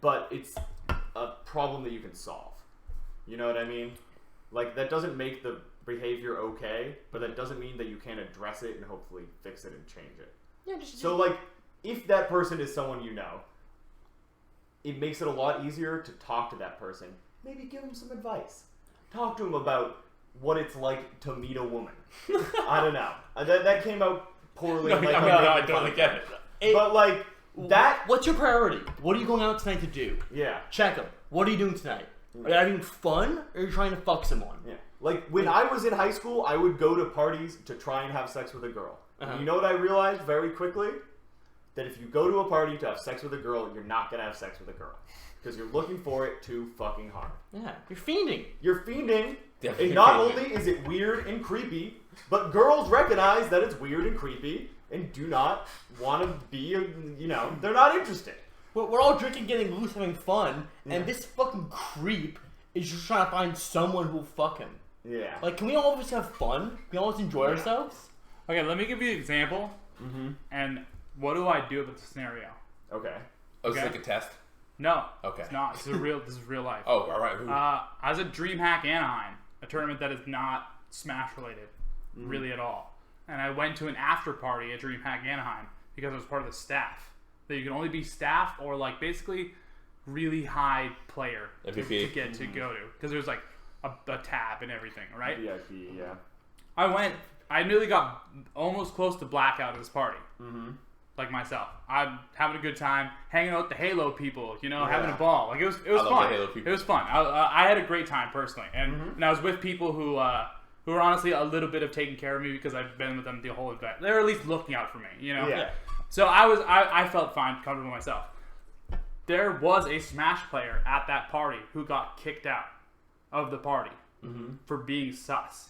but it's a problem that you can solve. You know what I mean? Like, that doesn't make the behavior okay, but that doesn't mean that you can't address it and hopefully fix it and change it. Yeah, so, like, if that person is someone you know, it makes it a lot easier to talk to that person. Maybe give them some advice. Talk to them about what it's like to meet a woman. I don't know. That came out poorly. No, I totally get it. But, like, that... What's your priority? What are you going out tonight to do? Yeah. Check them. What are you doing tonight? Are you having fun, or are you trying to fuck someone? Yeah. Like, when I was in high school, I would go to parties to try and have sex with a girl. You know what I realized very quickly? That if you go to a party to have sex with a girl, you're not going to have sex with a girl. Because you're looking for it too fucking hard. Yeah, you're fiending. You're fiending. And not only is it weird and creepy, but girls recognize that it's weird and creepy and do not want to be, they're not interested. We're all drinking, getting loose, having fun, and this fucking creep is just trying to find someone who'll fuck him. Yeah. Like, can we all just have fun? Can we all just enjoy ourselves? Okay, let me give you an example. And what do I do with the scenario? Okay. Oh, is this like a test? No. Okay. It's not. This is real life. Oh, all right. I was at DreamHack Anaheim, a tournament that is not Smash related, really at all. And I went to an after party at DreamHack Anaheim because I was part of the staff. That you can only be staff or like basically really high player to get to go to, because there's like a tab and everything, right? VIP, yeah. I nearly got almost close to blackout at this party. Like myself, I'm having a good time, hanging out with the Halo people, having a ball. Like it was fun. The Halo people. It was fun. I had a great time personally, and I was with people who were honestly a little bit of taking care of me because I've been with them the whole event. They were at least looking out for me, Yeah. So I felt fine, comfortable myself. There was a Smash player at that party who got kicked out of the party for being sus.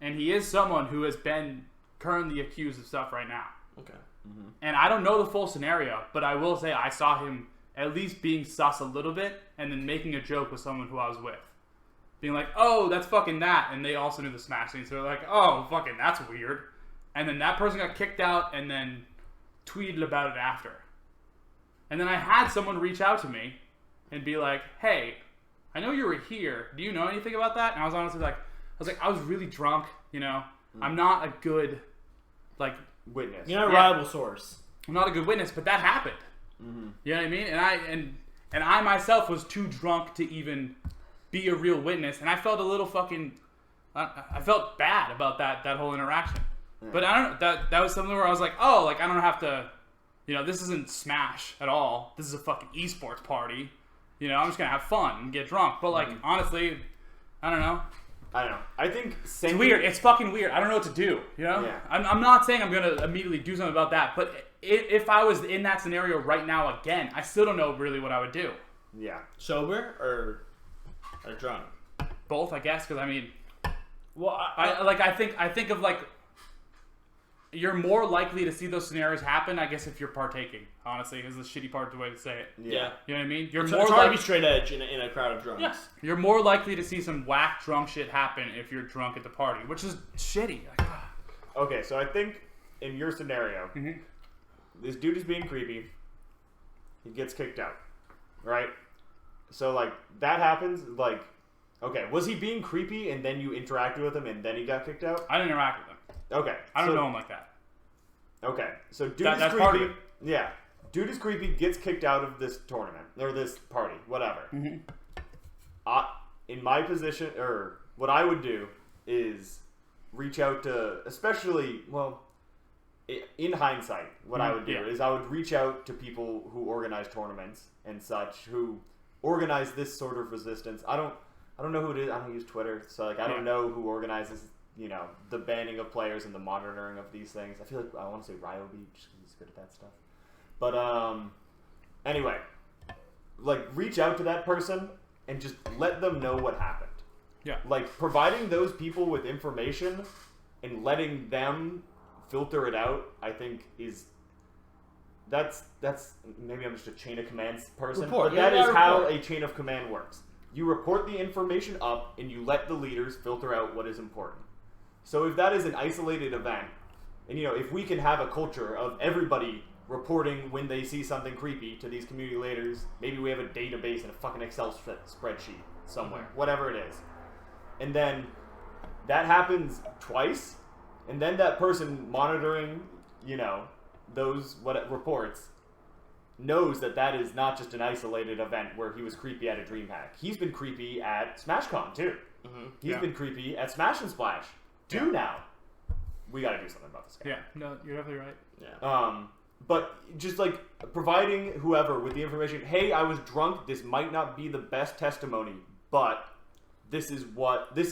And he is someone who has been currently accused of stuff right now. Okay. And I don't know the full scenario, but I will say I saw him at least being sus a little bit and then making a joke with someone who I was with. Being like, oh, that's fucking that. And they also knew the Smash scene, so they're like, oh, fucking that's weird. And then that person got kicked out and then tweeted about it after. And then I had someone reach out to me and be like, hey, I know you were here. Do you know anything about that? And I was honestly like, I was really drunk, I'm not a good, witness. You're not a reliable source. I'm not a good witness, but that happened. You know what I mean? And I myself was too drunk to even be a real witness, and I felt a little fucking, I felt bad about that whole interaction. But I don't know, that was something where I was like, oh, like I don't have to, this isn't Smash at all. This is a fucking esports party. I'm just gonna have fun and get drunk. But honestly, I don't know. I think it's weird. It's fucking weird. I don't know what to do. Yeah. I'm not saying I'm gonna immediately do something about that, but if I was in that scenario right now again, I still don't know really what I would do. Yeah. Sober or drunk? Both, I guess, because I mean, well, I think of like, you're more likely to see those scenarios happen, I guess, if you're partaking. Honestly, is the shitty part the way to say it. Yeah. You know what I mean? You're It's more hard to be straight edge in a crowd of drunks. Yes. You're more likely to see some whack drunk shit happen if you're drunk at the party, which is shitty. Like, Okay, so I think in your scenario, this dude is being creepy. He gets kicked out, right? So like that happens. Like, okay, was he being creepy and then you interacted with him and then he got kicked out? I didn't interact with him. Okay, I don't know him like that. Okay, so dude is that's creepy. part of it. Yeah, dude is creepy. Gets kicked out of this tournament or this party, whatever. In my position, or what I would do is reach out to, especially, well, in hindsight, what I would do is I would reach out to people who organize tournaments and such, who organize this sort of resistance. I don't know who it is. I don't use Twitter, so like I don't know who organizes, you know, the banning of players and the monitoring of these things. I feel like I want to say Ryobi, because he's good at that stuff. But anyway, like reach out to that person and just let them know what happened. Yeah. Like providing those people with information and letting them filter it out, I think that's maybe I'm just a chain of commands person, but that is how a chain of command works. You report the information up and you let the leaders filter out what is important. So if that is an isolated event, and you know, if we can have a culture of everybody reporting when they see something creepy to these community leaders, maybe we have a database and a fucking Excel spreadsheet somewhere, whatever it is. And then that happens twice, and then that person monitoring, you know, those reports knows that that is not just an isolated event where he was creepy at a DreamHack. He's been creepy at SmashCon too. He's been creepy at Smash and Splash. Now. We got to do something about this guy. Yeah, no, you're definitely right. Yeah. But just like providing whoever with the information, hey, I was drunk. This might not be the best testimony, but this is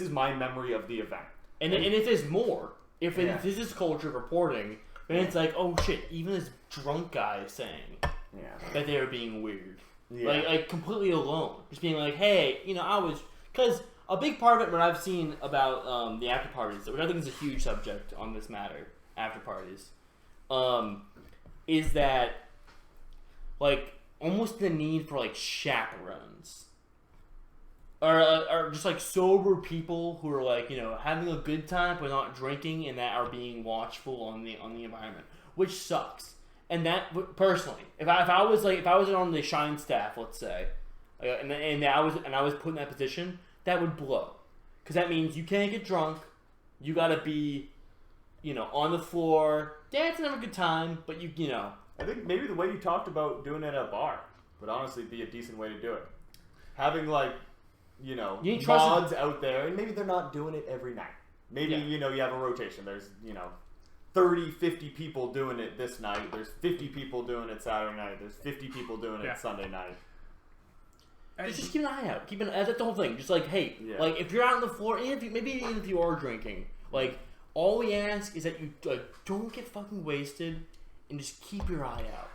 my memory of the event. And if there's more, if this is culture reporting, then it's like, oh shit, even this drunk guy is saying that they were being weird. Yeah. Like completely alone. Just being like, hey, you know, I was... Because a big part of it, what I've seen about the after parties, which I think is a huge subject on this matter, after parties, is that, like, almost the need for, like, chaperones. Or just, like, sober people who are, like, you know, having a good time but not drinking and that are being watchful on the environment. Which sucks. And that, personally, if I was on the Shine staff, let's say, and I was put in that position, that would blow. Because that means you can't get drunk, you gotta be, you know, on the floor, dancing, have a good time, but you know. I think maybe the way you talked about doing it at a bar would honestly be a decent way to do it. Having, like, you know, mods out there, and maybe they're not doing it every night. Maybe, you know, you have a rotation. There's, you know, 30, 50 people doing it this night. There's 50 people doing it Saturday night. There's 50 people doing it Sunday night. Just keep an eye out. That's the whole thing. Just like, hey, like if you're out on the floor, even if you are drinking, like all we ask is that you don't get fucking wasted and just keep your eye out.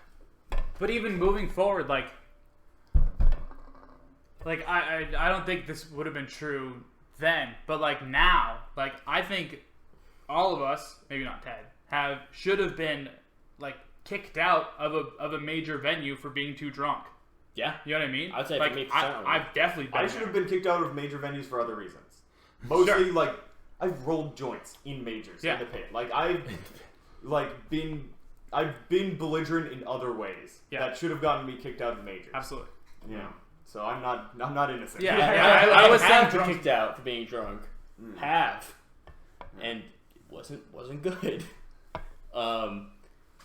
But even moving forward, like I don't think this would have been true then, but like now, like I think all of us, maybe not Ted, should have been like kicked out of a major venue for being too drunk. Yeah, you know what I mean. I'd say like I've definitely. I should have been kicked out of major venues for other reasons. Mostly, like I've rolled joints in majors in the pit. Like I've been belligerent in other ways that should have gotten me kicked out of majors. Absolutely. Yeah. So I'm not innocent. Yeah, I was kicked out for being drunk. And wasn't good.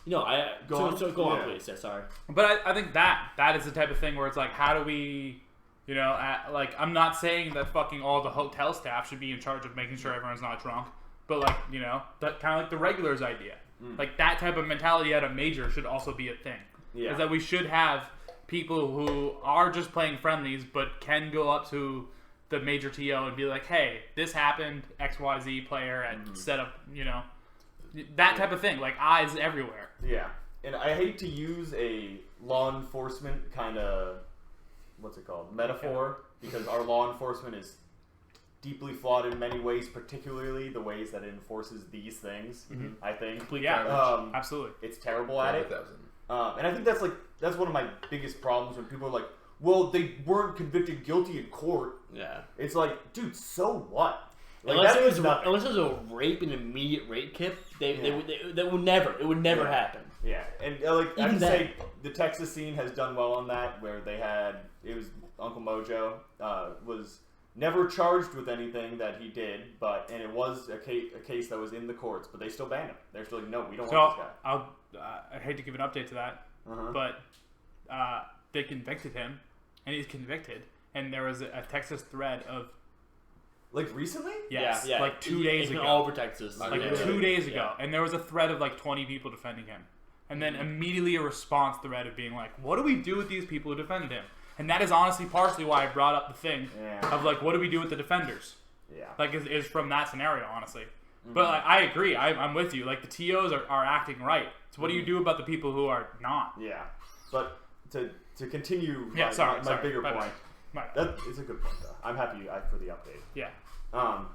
You know, go on, please. Yeah, sorry. But I think that is the type of thing where it's like, how do we, you know, like, I'm not saying that fucking all the hotel staff should be in charge of making sure everyone's not drunk, but like, you know, that kind of like the regulars idea. Like that type of mentality at a major should also be a thing. Yeah. Is that we should have people who are just playing friendlies but can go up to the major TO and be like, hey, this happened, XYZ player at setup, you know. That type of thing, like eyes everywhere. Yeah. and I hate to use a law enforcement kind of, what's it called, metaphor, because our law enforcement is deeply flawed in many ways, particularly the ways that it enforces these things. I think. Absolutely. It's terrible at it. And I think that's one of my biggest problems when people are like, well, they weren't convicted guilty in court. Yeah. It's like, dude, so what? Like, unless it was a rape, an immediate rape kit, that would never happen. Yeah, and I have to say, the Texas scene has done well on that, where it was Uncle Mojo was never charged with anything that he did, and it was a case that was in the courts, but they still banned him. They're still like, no, we don't want this guy. I hate to give an update to that, but they convicted him, and he's convicted, and there was a Texas thread of. Like recently? Yes, yeah. Like 2 days ago. All over Texas. Like 2 days ago. And there was a thread of like 20 people defending him. And then immediately a response thread of being like, what do we do with these people who defended him? And that is honestly partially why I brought up the thing of like, what do we do with the defenders? Yeah. Like, is from that scenario, honestly. But like, I agree. I'm with you. Like, the TOs are acting right. So what do you do about the people who are not? Yeah. But to continue my bigger point. It's a good point, though. I'm happy for the update. Yeah.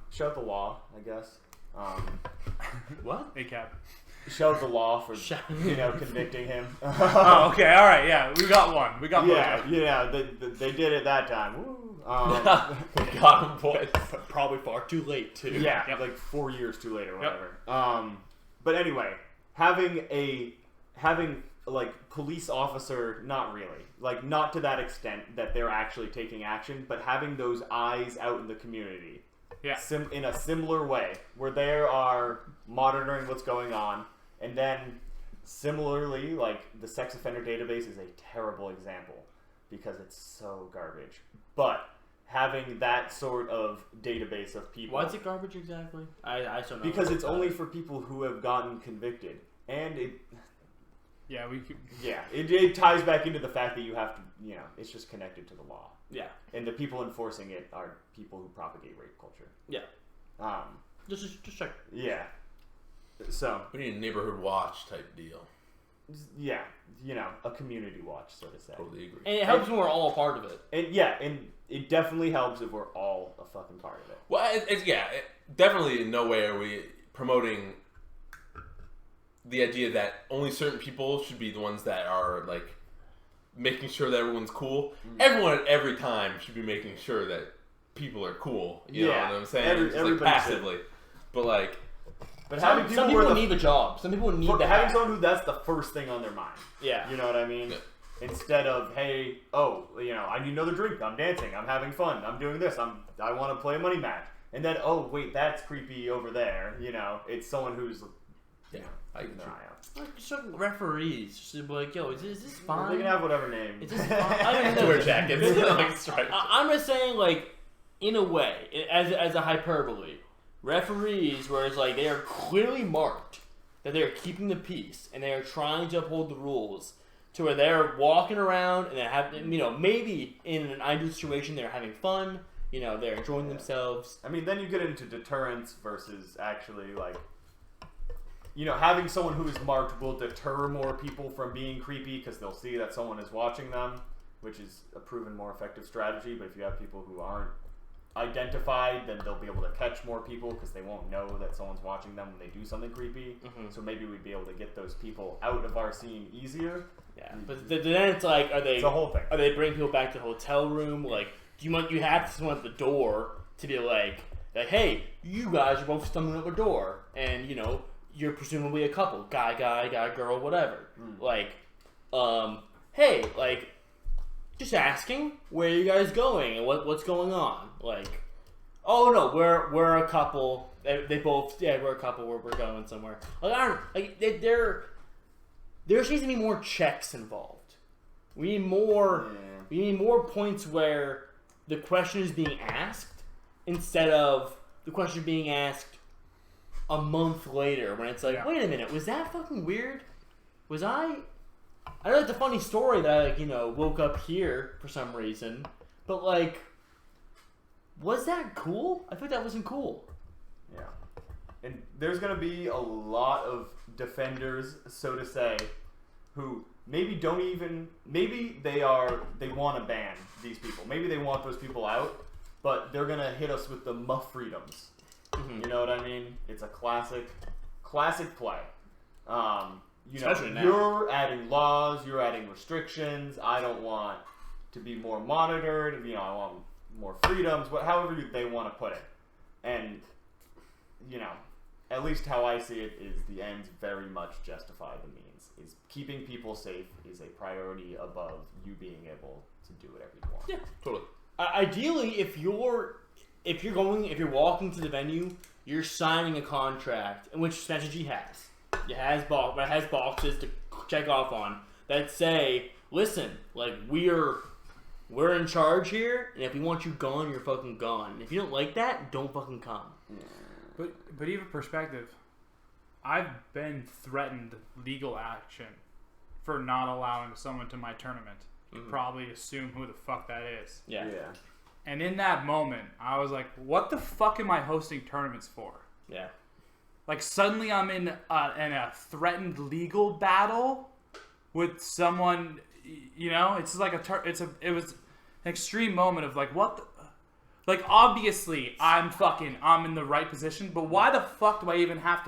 Shout the law, I guess. What? ACAB. Shout the law for convicting him. Oh, okay, all right, yeah, we got one. We got they did it that time. Woo. Got him, boys. Probably far too late too. Yeah, like 4 years too late or whatever. But anyway, having like police officer, not really, like not to that extent that they're actually taking action, but having those eyes out in the community, in a similar way, where they are monitoring what's going on, and then similarly, like the sex offender database is a terrible example because it's so garbage, but having that sort of database of people. Why is it garbage exactly? I don't know. Because it's only for people who have gotten convicted, and it. Yeah, it ties back into the fact that you have to, it's just connected to the law. Yeah. And the people enforcing it are people who propagate rape culture. Yeah. Just check. Yeah. So. We need a neighborhood watch type deal. Yeah. A community watch, so to say. Totally agree. And it helps when we're all a part of it. And it definitely helps if we're all a fucking part of it. Well, definitely in no way are we promoting the idea that only certain people should be the ones that are like making sure that everyone's cool. Everyone at every time should be making sure that people are cool. You know what I'm saying? Just passively. But having some people need a job. Some people need to having someone who that's the first thing on their mind. Yeah. You know what I mean? Yeah. Instead of, hey, I need another drink. I'm dancing. I'm having fun. I'm doing this. I want to play a money match. And then, oh wait, that's creepy over there. It's someone who's I can certain referees should be like, yo, is this fine? They can have whatever name. Is this fine? I don't know. Wear jackets. I'm just saying, like, in a way, as a hyperbole, referees, where it's like they are clearly marked that they are keeping the peace and they are trying to uphold the rules, to where they're walking around and they have, maybe in an ideal situation they're having fun, they're enjoying themselves. I mean, then you get into deterrence versus actually like. Having someone who is marked will deter more people from being creepy because they'll see that someone is watching them, which is a proven more effective strategy. But if you have people who aren't identified, then they'll be able to catch more people because they won't know that someone's watching them when they do something creepy. So maybe we'd be able to get those people out of our scene easier. Yeah, but then it's like, it's a whole thing. Are they bringing people back to the hotel room? Like, you have someone at the door to be like, hey, you guys are both stumbling at the door, and you're presumably a couple, guy, girl, whatever. Hey, like, just asking, where are you guys going and what's going on? Like, oh no, we're a couple. They both, we're a couple. We're going somewhere. Like, I don't like there needs to be more checks involved. We need more. We need more points where the question is being asked instead of the question being asked a month later, when it's like, wait a minute, was that fucking weird? Was I know it's a funny story that I, woke up here for some reason, but like, was that cool? I think that wasn't cool. Yeah. And there's going to be a lot of defenders, so to say, who maybe don't even, maybe they want to ban these people. Maybe they want those people out, but they're going to hit us with the muff freedoms. You know what I mean? It's a classic play. You're adding laws, you're adding restrictions. I don't want to be more monitored. I want more freedoms. However they want to put it. And, at least how I see it is the ends very much justify the means. Is keeping people safe is a priority above you being able to do whatever you want. Yeah, totally. Ideally, if you're walking to the venue, you're signing a contract, which Smash G has. It has boxes to check off on that say, listen, like we're in charge here, and if we want you gone, you're fucking gone. If you don't like that, don't fucking come. But even perspective, I've been threatened legal action for not allowing someone to my tournament. You probably assume who the fuck that is. Yeah. And in that moment, I was like, what the fuck am I hosting tournaments for? Yeah. Like, suddenly I'm in a threatened legal battle with someone, it's like it was an extreme moment of like, what the, like, obviously I'm in the right position, but why the fuck do I even have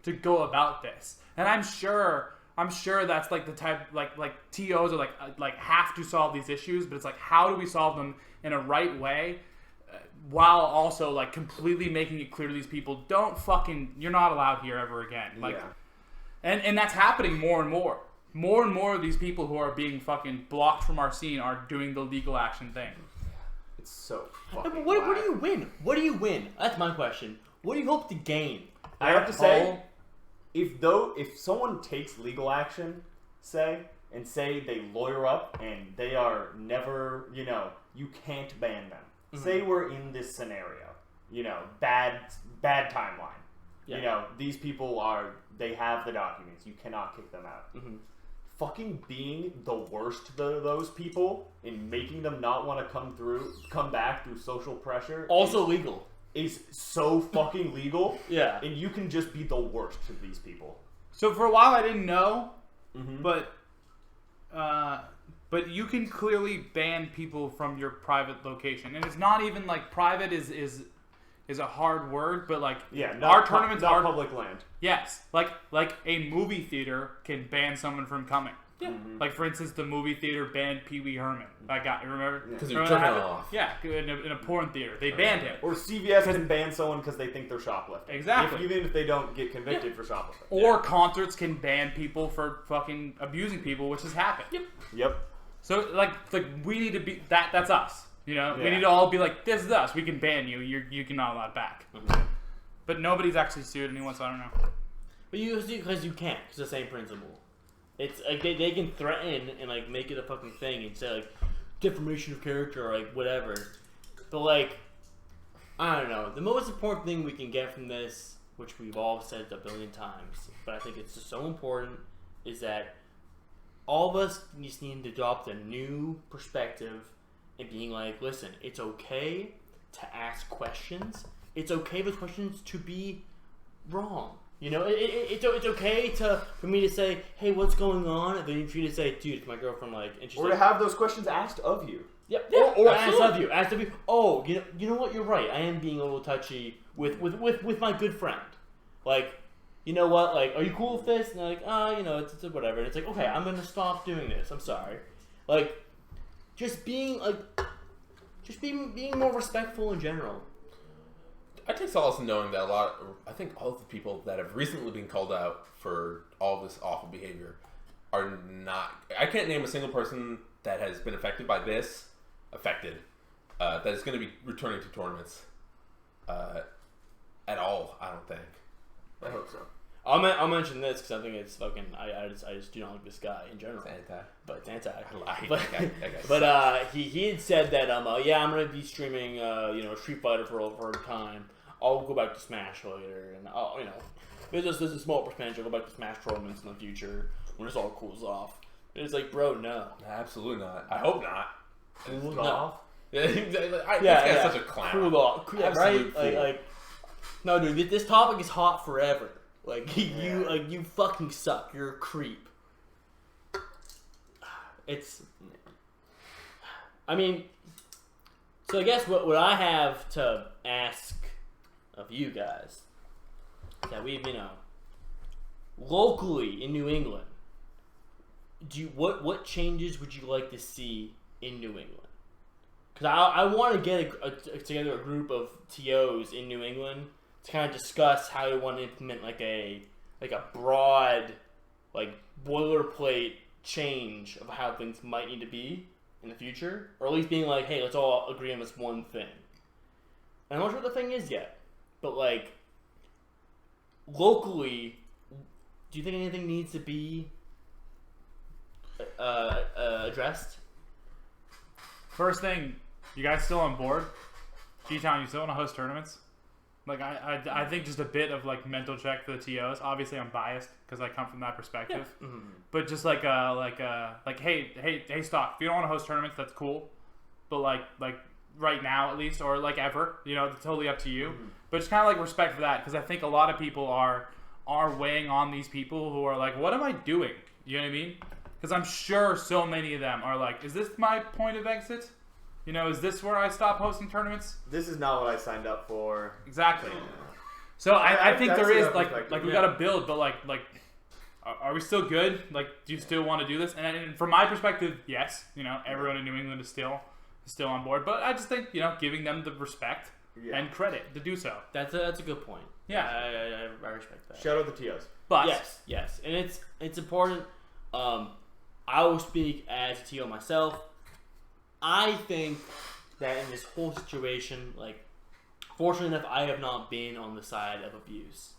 to go about this? And I'm sure that's like the type, like TOs are like have to solve these issues, but it's like, how do we solve them in a right way? While also like completely making it clear to these people, you're not allowed here ever again. Like, and that's happening more and more. More and more of these people who are being fucking blocked from our scene are doing the legal action thing. It's so fucking. What do you win? What do you win? That's my question. What do you hope to gain? I have to say, if someone takes legal action, say they lawyer up and they are never, you can't ban them. Say we're in this scenario, bad timeline. Yeah. These people they have the documents. You cannot kick them out. Fucking being the worst of those people and making them not want to come back through social pressure. Also legal. Is so fucking legal. Yeah. And you can just be the worst of these people. So for a while I didn't know, but you can clearly ban people from your private location, and it's not even like private is a hard word, but like our tournaments are public land. Yes, like a movie theater can ban someone from coming. Yeah. Like for instance, the movie theater banned Pee Wee Herman. Remember? Because you're turning off. Yeah, in a porn theater, they banned him. Or CVS can ban someone because they think they're shoplifting. Exactly. Even if they don't get convicted for shoplifting. Or concerts can ban people for fucking abusing people, which has happened. Yep. So like we need to be that's us. We need to all be like, this is us. We can ban you. You cannot allowed back. But nobody's actually sued anyone, so I don't know. But because you can't. It's the same principle. It's like they can threaten and like make it a fucking thing and say like defamation of character or like whatever. But like, I don't know. The most important thing we can get from this, which we've all said a billion times, but I think it's just so important, is that all of us just need to adopt a new perspective and being like, listen, it's okay to ask questions. It's okay for questions to be wrong. It's okay for me to say, hey, what's going on? And then for you to say, dude, it's my girlfriend, like, and she's or to have those questions asked of you. Yep. Or asked of you. Asked of you. Oh, you know what? You're right. I am being a little touchy with my good friend. Like, you know what? Like, are you cool with this? And they're like, it's whatever. And it's like, okay, I'm gonna stop doing this. I'm sorry. Like, being more respectful in general. I take solace in knowing that I think all of the people that have recently been called out for all this awful behavior are not. I can't name a single person that has been affected by this, that is going to be returning to tournaments at all. I don't think. I hope so. I'll mention this because I think it's fucking. I just do not like this guy in general. It's anti. But it's anti. But he had said that I'm gonna be streaming Street Fighter for a time. I'll go back to Smash later, and there's a small percentage I'll go back to Smash tournaments in the future when this all cools off. And it's like, bro, no, absolutely not. I hope not. Cool off. This guy's such a clown. Cool off, right? Like, no, dude, this topic is hot forever. Like you fucking suck. You're a creep. I mean, so I guess what I have to ask of you guys is that we've, locally in New England, what changes would you like to see in New England? Because I want to get together a group of TOs in New England to kind of discuss how we want to implement like a broad, like boilerplate change of how things might need to be in the future, or at least being like, hey, let's all agree on this one thing. And I'm not sure what the thing is yet, but like locally, do you think anything needs to be addressed? First thing, you guys still on board? G-Town, you still want to host tournaments? Like I think just a bit of like mental check for the TOs. Obviously, I'm biased because I come from that perspective. Yeah. Mm-hmm. But just like hey, Stock. If you don't want to host tournaments, that's cool. But like right now at least, or like ever, it's totally up to you. Mm-hmm. But just kind of like respect for that, because I think a lot of people are weighing on these people who are like, what am I doing? You know what I mean? Because I'm sure so many of them are like, is this my point of exit? Is this where I stop hosting tournaments? This is not what I signed up for. Exactly. So I think there is like we got to build, but like are we still good? Like, do you still want to do this? And from my perspective, yes. Everyone in New England is still on board, but I just think giving them the respect and credit to do so. That's a good point. Yeah, I respect that. Shout out the TOs. But yes, and it's important. I will speak as a TO myself. I think that in this whole situation, like, fortunately enough, I have not been on the side of abuse.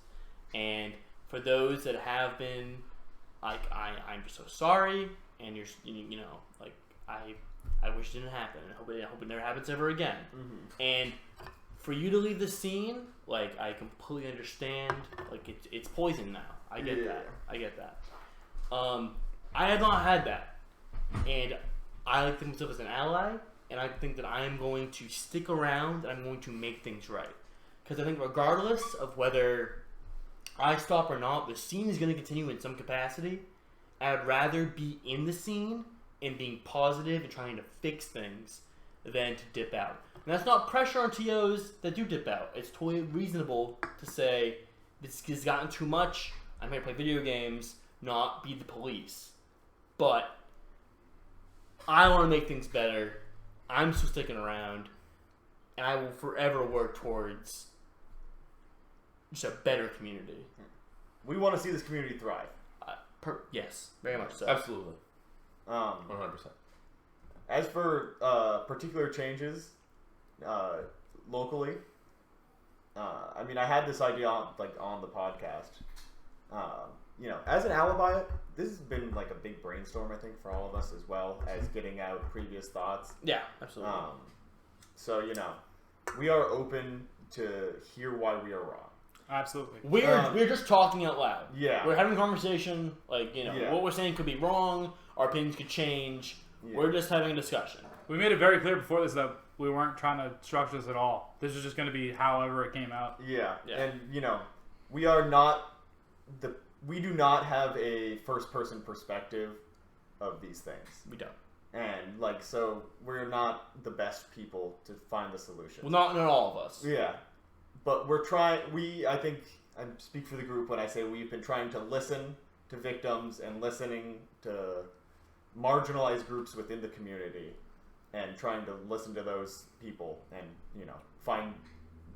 And for those that have been, like, I'm just so sorry. And I wish it didn't happen. I hope it never happens ever again. Mm-hmm. And for you to leave the scene, like, I completely understand. Like, it's poison now. I get that. I have not had that. And I like to think of myself as an ally, and I think that I am going to stick around and I'm going to make things right. Because I think regardless of whether I stop or not, the scene is going to continue in some capacity. I'd rather be in the scene and being positive and trying to fix things than to dip out. And that's not pressure on TOs that do dip out. It's totally reasonable to say, this has gotten too much, I'm going to play video games, not be the police. But I want to make things better. I'm still sticking around, and I will forever work towards just a better community. We want to see this community thrive. Yes, very much so. Absolutely. 100%. As for particular changes locally, I mean, I had this idea on the podcast. As an alibi, this has been like a big brainstorm, I think, for all of us, as well as getting out previous thoughts. Yeah, absolutely. So we are open to hear why we are wrong. Absolutely. We're just talking out loud. Yeah. We're having a conversation. Like, what we're saying could be wrong. Our opinions could change. Yeah. We're just having a discussion. We made it very clear before this that we weren't trying to structure this at all. This was just going to be however it came out. Yeah. And we are not we do not have a first-person perspective of these things. We don't. And, so we're not the best people to find the solution. Well, not all of us. Yeah. But we're trying, I think, I speak for the group when I say we've been trying to listen to victims and listening to marginalized groups within the community and trying to listen to those people and,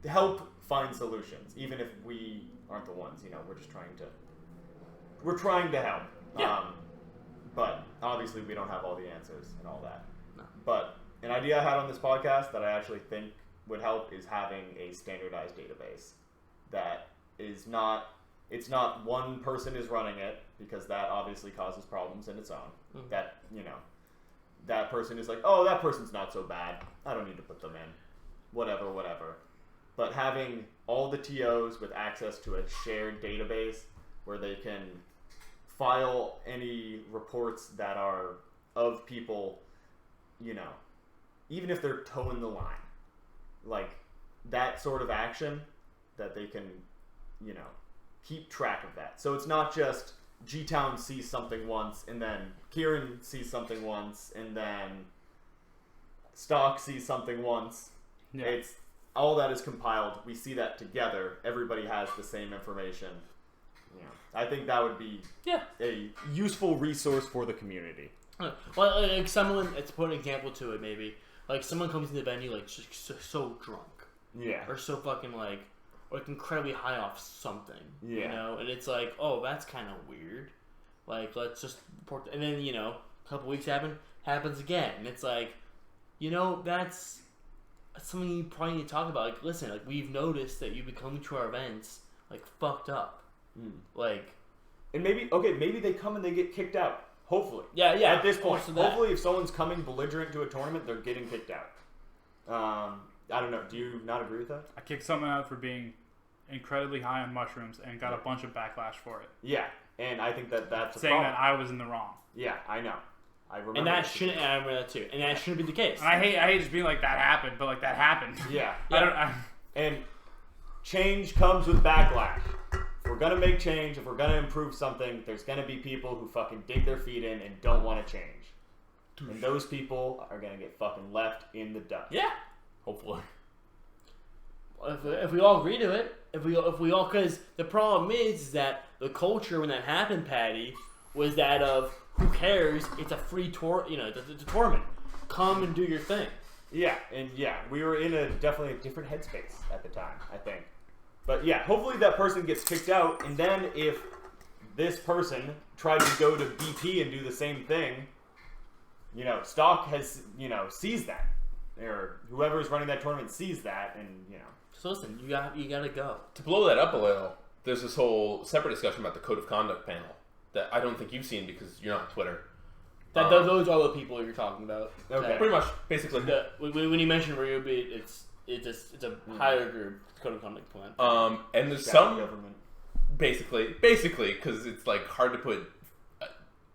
help find solutions, even if we aren't the ones, we're just trying to help. Yeah. But obviously we don't have all the answers and all that. No. But an idea I had on this podcast that I actually think would help is having a standardized database that is not, it's not one person is running it, because that obviously causes problems in its own. Mm-hmm. That, that person is like, oh, that person's not so bad, I don't need to put them in. Whatever. But having all the TOs with access to a shared database where they can file any reports that are of people, even if they're toeing the line. Like, that sort of action, that they can, keep track of that. So it's not just G-Town sees something once, and then Kieran sees something once, and then Stock sees something once. Yeah. It's all that is compiled. We see that together. Everybody has the same information. Yeah. I think that would be a useful resource for the community. Well, like someone, let's put an example to it maybe. Like someone comes in the venue like so drunk. Yeah. Or so fucking like incredibly high off something. Yeah. You know? And it's like, oh, that's kind of weird. Like, let's just report. And then, you know, a couple weeks happens again. And it's like, you know, that's something you probably need to talk about. Like, listen, like, we've noticed that you've been coming to our events, like, fucked up. Like, and maybe they come and they get kicked out. Hopefully. Yeah. At this point, hopefully if someone's coming belligerent to a tournament, they're getting kicked out. I don't know. Do you not agree with that? I kicked someone out for being incredibly high on mushrooms and got a bunch of backlash for it. Yeah, and I think that's saying that I was in the wrong. Yeah, I know. I remember. And that shouldn't. I remember that too. And that shouldn't be the case. And I hate just being like that happened, but like that happened. Yeah. And change comes with backlash. If we're gonna make change, if we're gonna improve something, there's gonna be people who fucking dig their feet in and don't want to change. And those people are gonna get fucking left in the dust. Yeah. Hopefully. If we all agree to it, if we all, because the problem is that the culture when that happened, Patty, was that of who cares? It's a free tour. You know, it's a tournament. Come and do your thing. Yeah, and we were in definitely a different headspace at the time, I think. But yeah, hopefully that person gets kicked out, and then if this person tried to go to BP and do the same thing, you know, Stock sees that, or whoever's running that tournament sees that, and you know. So listen, you gotta go. To blow that up a little, there's this whole separate discussion about the Code of Conduct panel that I don't think you've seen because you're not on Twitter. Those are the people you're talking about. Okay. Pretty much, basically. When you mention Ryubi, it's a higher group Code of Conduct plan. And there's some government. Basically, because it's like hard to put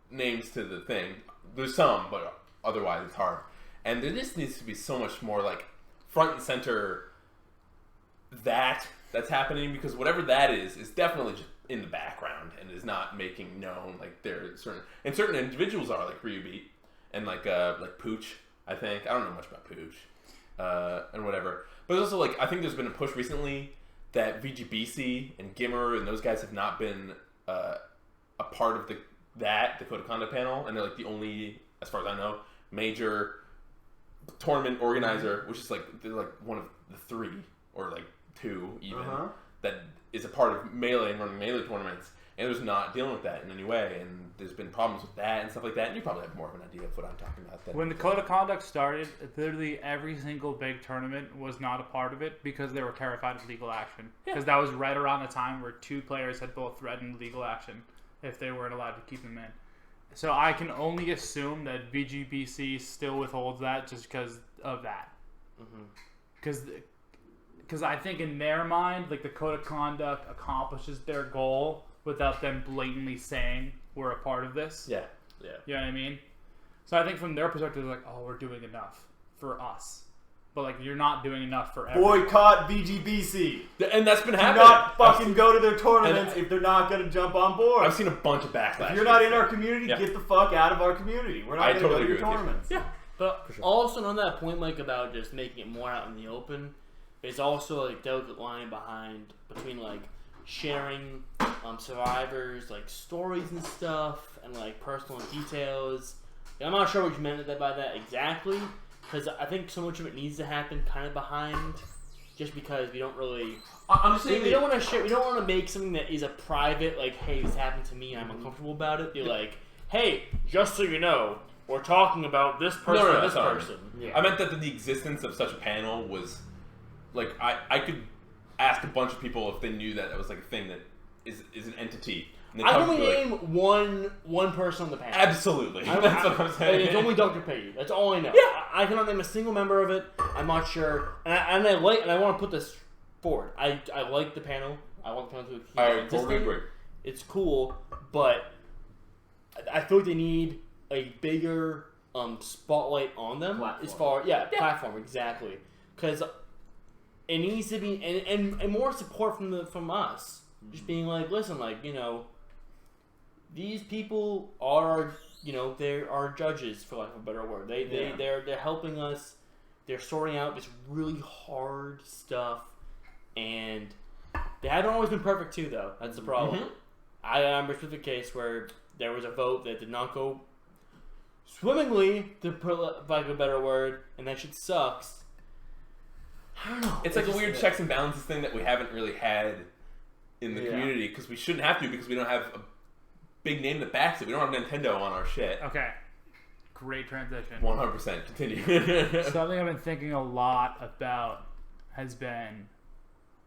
names to the thing. There's some, but otherwise it's hard. And there just needs to be so much more like front and center that's happening, because whatever that is definitely just in the background and is not making known. Like there certain individuals are like Ryubi and like Pooch. I think I don't know much about Pooch and whatever. But there's also like I think there's been a push recently that VGBC and Gimmer and those guys have not been a part of the Code of Conduct panel, and they're like the only, as far as I know, major tournament organizer, which is like they're like one of the three or like two even that is a part of Melee and running Melee tournaments, and there's not dealing with that in any way, and there's been problems with that and stuff like that, and you probably have more of an idea of what I'm talking about. When the Code of Conduct started, literally every single big tournament was not a part of it because they were terrified of legal action. Because that was right around the time where two players had both threatened legal action if they weren't allowed to keep them in. So I can only assume that VGBC still withholds that just because of that. Because I think in their mind, like the Code of Conduct accomplishes their goal without them blatantly saying we're a part of this. Yeah. You know what I mean? So I think from their perspective, like, oh, we're doing enough for us. But like, you're not doing enough for everyone. Boycott VGBC. And that's been happening. Do not fucking go to their tournaments if they're not going to jump on board. I've seen a bunch of backlash. If you're not in our community, get the fuck out of our community. We're not going to go to your tournaments. Yeah. But also on that point, Mike, about just making it more out in the open, it's also a delicate line between like sharing survivors like stories and stuff and like personal details. And I'm not sure what you meant by that exactly, because I think so much of it needs to happen kind of behind, just because we don't really. I'm just saying we don't want to share. We don't want to make something that is a private, like, hey, this happened to me, I'm uncomfortable about it. Be like, hey, just so you know, we're talking about this person and this person. Yeah. I meant that the existence of such a panel was. Like, I could ask a bunch of people if they knew that was like a thing that is an entity. I can only name one person on the panel. Absolutely. That's what I'm saying. It's only Dr. Peggy. That's all I know. Yeah. I cannot name a single member of it. I'm not sure. And I want to put this forward. I like the panel. I want the panel to keep existing. Totally agree. It's cool, but I feel like they need a bigger spotlight on them. Platform. Platform, exactly. Because it needs to be, and more support from us. Just being like, listen, like, you know, these people are, they're our judges, for lack of a better word. They're helping us. They're sorting out this really hard stuff, and they haven't always been perfect too, though. That's the problem. Mm-hmm. I remember a case where there was a vote that did not go swimmingly, to put like a better word, and that shit sucks. I don't know. It's like a weird checks and balances thing that we haven't really had in the community, because we shouldn't have to, because we don't have a big name that backs it. We don't have Nintendo on our shit. Okay. Great transition. 100%. Continue. Something I've been thinking a lot about has been,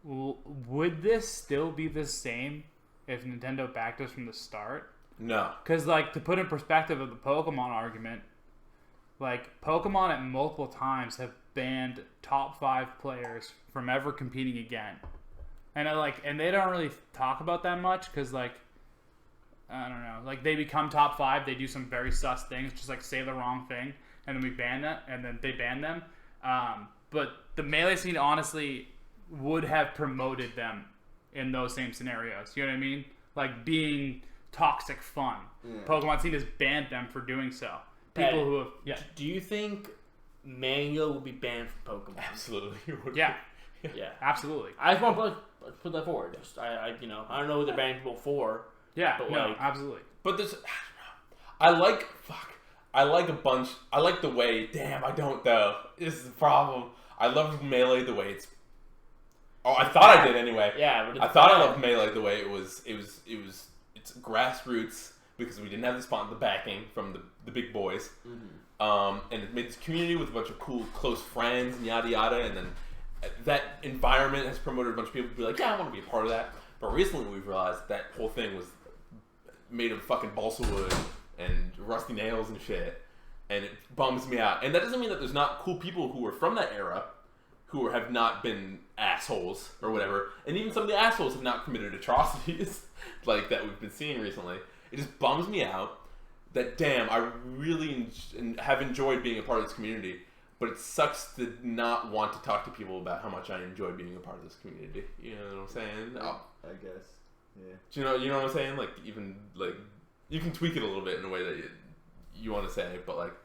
would this still be the same if Nintendo backed us from the start? No. Because, to put in perspective of the Pokemon argument, Pokemon at multiple times have banned top 5 players from ever competing again. And and they don't really talk about that much because, I don't know. They become top 5, they do some very sus things, just say the wrong thing, and then we ban that, and then they ban them. But the Melee scene, honestly, would have promoted them in those same scenarios. You know what I mean? Being toxic fun. Yeah. Pokemon scene has banned them for doing so. People who have... Yeah. Do you think Manga will be banned from Pokemon? Absolutely. Yeah. Yeah, absolutely. I just want to put that forward. I don't know what they're banning people for. Yeah, but absolutely. But this... I like a bunch... I like the way... Damn, I don't, though. This is the problem. I love Melee the way it's... Oh, I thought I did anyway. Yeah, but I thought I loved Melee the way it was... It's grassroots, because we didn't have the backing from the big boys. Mm-hmm. And it made this community with a bunch of cool, close friends and yada yada. And then that environment has promoted a bunch of people to be like, yeah, I want to be a part of that. But recently we've realized that whole thing was made of fucking balsa wood and rusty nails and shit. And it bums me out. And that doesn't mean that there's not cool people who are from that era who have not been assholes or whatever. And even some of the assholes have not committed atrocities that we've been seeing recently. It just bums me out that, damn, I really have enjoyed being a part of this community, but it sucks to not want to talk to people about how much I enjoy being a part of this community. You know what I'm saying? Oh, I guess. Yeah. Do you know what I'm saying? You can tweak it a little bit in a way that you want to say, but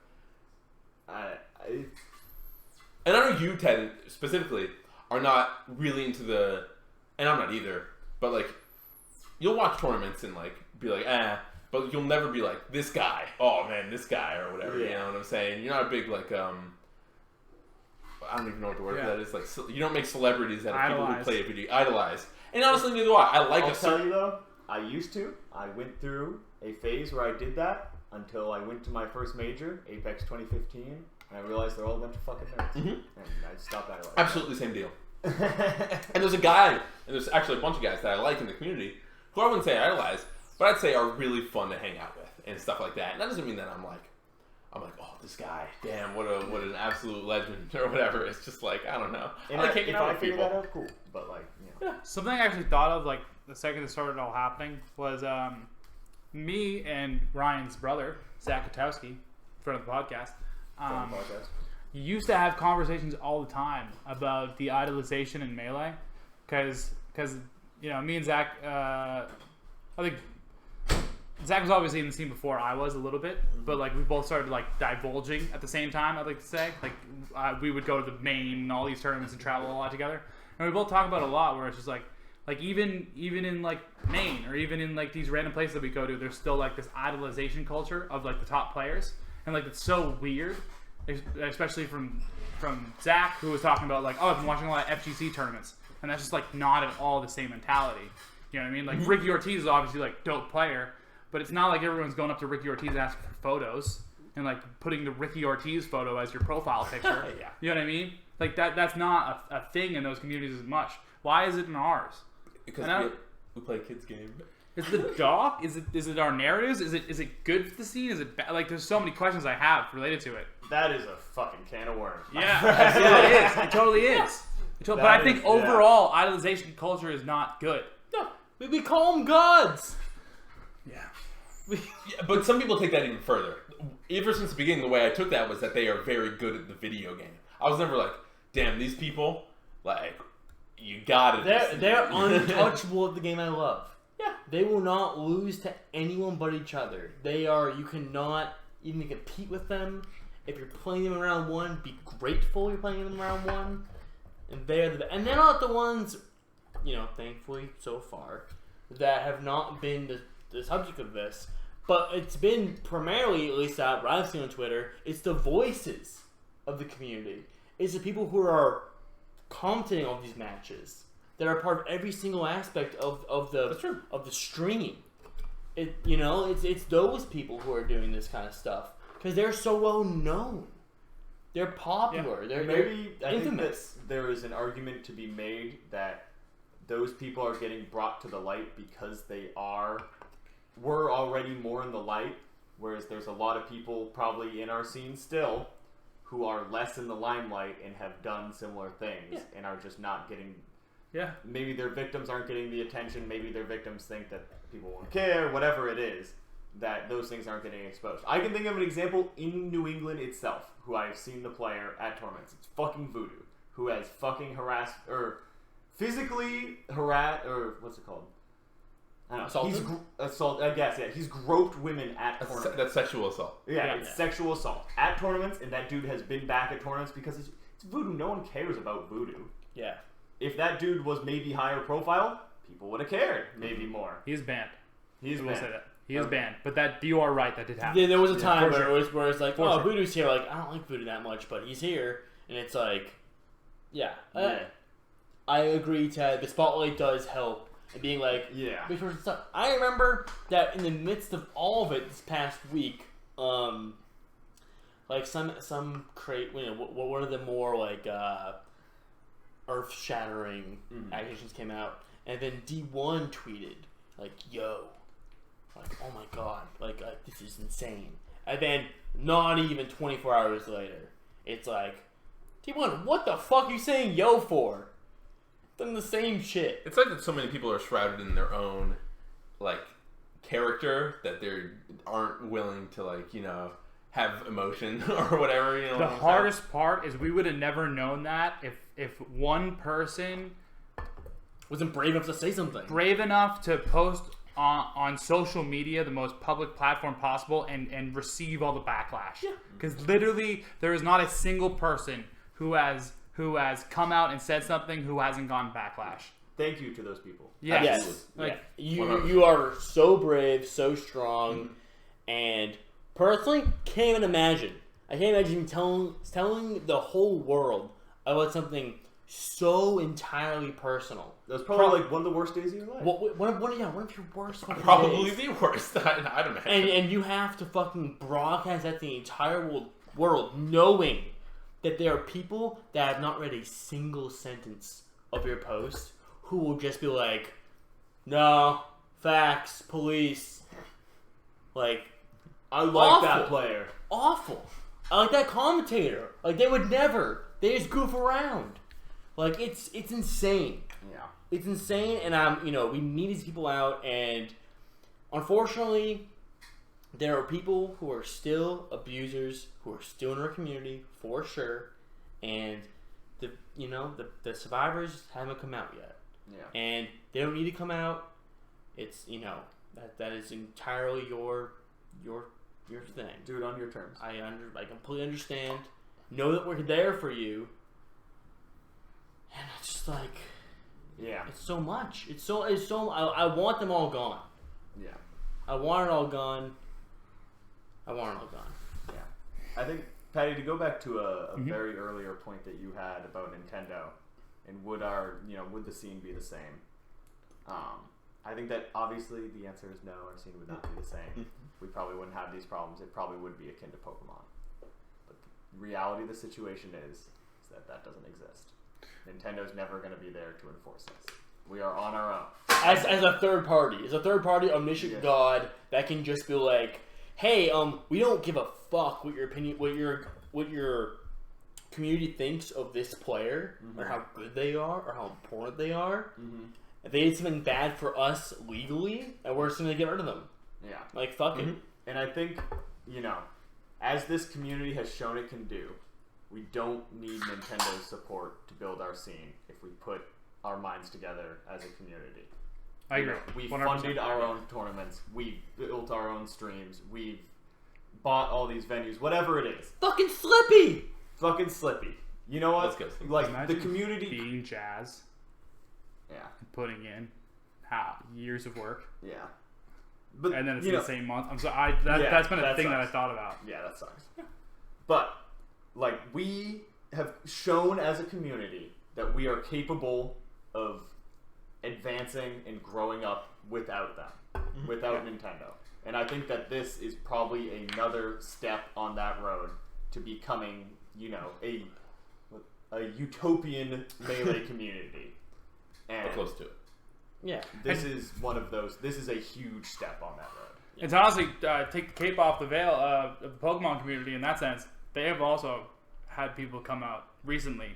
and I know you, Ted, specifically, are not really into and I'm not either, but you'll watch tournaments and be like, but you'll never be like, this guy, oh man, this guy, or whatever. Yeah. You know what I'm saying? You're not a big I don't even know what the word for that is. You don't make celebrities out of people who play a video. Idolize. And honestly, neither do I. I'll tell you though, I used to. I went through a phase where I did that until I went to my first major, Apex 2015, and I realized they're all a bunch of fucking nerds. Mm-hmm. And I stopped idolizing. Absolutely same deal. And there's a guy, and there's actually a bunch of guys that I like in the community who I wouldn't say I idolize, but I'd say are really fun to hang out with and stuff like that. And that doesn't mean that I'm like, oh, this guy, damn, what an absolute legend or whatever. It's just I don't know. And I like hanging out with people. That out, cool. But yeah. Something I actually thought of the second it started all happening was me and Ryan's brother, Zach Kotowski, friend of the podcast. Used to have conversations all the time about the idolization in Melee, because me and Zach, I think Zach was obviously in the scene before I was a little bit, but we both started divulging at the same time. I'd like to say we would go to the Maine and all these tournaments and travel a lot together, and we both talk about it a lot. Where it's just even in Maine or even in these random places that we go to, there's still this idolization culture of the top players, and it's so weird. Especially from Zach, who was talking about I've been watching a lot of FGC tournaments, and that's just not at all the same mentality. You know what I mean? Ricky Ortiz is obviously dope player, but it's not everyone's going up to Ricky Ortiz asking for photos and putting the Ricky Ortiz photo as your profile picture. Yeah. You know what I mean? That's not a thing in those communities as much. Why is it in ours? Because we play a kids game. Is it the doc? Is it our narratives? Is it good for the scene? Is it bad? There's so many questions I have related to it. That is a fucking can of worms. Yeah, it totally is. But I think overall, idolization culture is not good. No, we call them gods. Yeah. But some people take that even further. Ever since the beginning, the way I took that was that they are very good at the video game. I was never damn, these people, you got it. They're untouchable at the game I love. Yeah. They will not lose to anyone but each other. You cannot even compete with them. If you're playing them in round 1, be grateful you're playing them in round 1. And they're not the ones, thankfully so far, that have not been the subject of this. But it's been primarily, at least what I've seen on Twitter, it's the voices of the community. It's the people who are commenting on these matches that are part of every single aspect of the stream. It's those people who are doing this kind of stuff because they're so well known. They're popular. Yeah. They're infamous. I think that there is an argument to be made that those people are getting brought to the light because were already more in the light, whereas there's a lot of people probably in our scene still who are less in the limelight and have done similar things and are just not getting. Yeah. Maybe their victims aren't getting the attention. Maybe their victims think that people won't care. Whatever it is, that those things aren't getting exposed. I can think of an example in New England itself, who I've seen the player at tournaments. It's fucking Voodoo, who has fucking harassed or physically harassed or what's it called? I don't know. He's assault. I guess he's groped women at tournaments. That's sexual assault. Yeah, it's sexual assault at tournaments, and that dude has been back at tournaments because it's Voodoo. No one cares about Voodoo. Yeah. If that dude was maybe higher profile, people would have cared maybe more. He's banned. He's banned. banned. Say that. He is banned. But you are right, that did happen. Yeah, there was a time where sure. it was like, Voodoo's here. Like, I don't like Voodoo that much, but he's here, and it's like, I agree, Ted. The spotlight does help, and being like, because stuff. I remember that in the midst of all of it this past week, like some crate, one of the more like earth-shattering accusations came out, and then D1 tweeted like, "Yo, like, oh my god, like this is insane." And then not even 24 hours later, it's like, D1, what the fuck are you saying "yo" for? Done the same shit. It's like that so many people are shrouded in their own like character that they aren't willing to have emotion or whatever. The hardest part is we would have never known that if one person wasn't brave enough to say something. Brave enough to post on social media, the most public platform possible, and receive all the backlash. Yeah. Because literally there is not a single person who has come out and said something who hasn't gotten backlash. Thank you to those people. Yes. You are so brave, so strong, and personally, can't even imagine. I can't imagine telling the whole world about something so entirely personal. That was probably like one of the worst days of your life. One of your worst fucking Probably days. the worst, I'd imagine. And you have to fucking broadcast that to the entire world, knowing that there are people that have not read a single sentence of your post who will just be like, no, facts, police. Like, I like that player. Awful. I like that commentator. Like, they would never. They just goof around. Like, it's insane. Yeah. It's insane, and we need these people out, and unfortunately, there are people who are still abusers, who are still in our community, for sure, and the survivors haven't come out yet. Yeah. And they don't need to come out. It's, that is entirely your thing. Do it on your terms. I completely understand. Know that we're there for you. And it's just like, it's so much. It's so. I want them all gone. Yeah. I want it all gone. Yeah. I think, Patty, to go back to a very earlier point that you had about Nintendo, and would the scene be the same? I think that obviously the answer is no. Our scene would not be the same. We probably wouldn't have these problems. It probably would be akin to Pokemon. But the reality of the situation is that doesn't exist. Nintendo's never going to be there to enforce this. We are on our own. As a third party, omniscient god that can just be like, hey, we don't give a fuck what your opinion, what your community thinks of this player, or how good they are, or how important they are. If they did something bad for us legally, and we're just gonna get rid of them. Yeah. Like, fuck it. And I think, as this community has shown it can do, we don't need Nintendo's support to build our scene if we put our minds together as a community. I agree. We've 100%. funded our own tournaments. We've built our own streams. We've bought all these venues. Whatever it is. Fucking Slippy. Fucking Slippy. You know what? Let's go Slippy. Like Imagine the community. being Jazz, Yeah. and putting in years of work, Yeah. But and then it's you the know, same month. I'm sorry. Yeah, That's been a that thing that I sucks. thought about. Yeah, that sucks. But like we have shown as a community that we are capable of advancing and growing up without them, without Nintendo. And I think that this is probably another step on that road to becoming, you know, a utopian Melee community. And Close to it. Yeah. this is one of those. This is a huge step on that road. It's honestly take the cape off the veil of the Pokemon community in that sense. They have also had people come out recently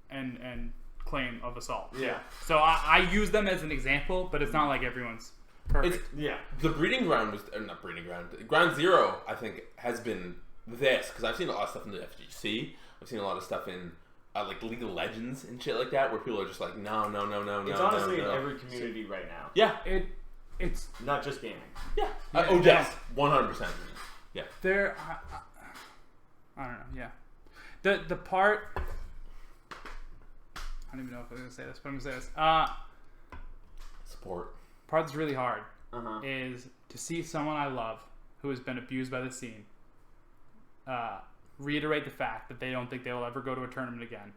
and claim of assault. Yeah. So I use them as an example, but it's not like everyone's perfect. It's, Yeah. the breeding ground was not breeding ground. Ground zero, I think, has been this because I've seen a lot of stuff in the FGC. I've seen a lot of stuff in like League of Legends and shit like that, where people are just like, no. It's honestly in every community right now. Yeah, It's Not just gaming. yeah. Yeah, Oh yes, 100%. Yeah. there. I don't know. Yeah, the part. I don't even know if I'm gonna say this, but I'm gonna say this. Support. Part that's really hard Uh-huh. is to see someone I love who has been abused by the scene reiterate the fact that they don't think they will ever go to a tournament again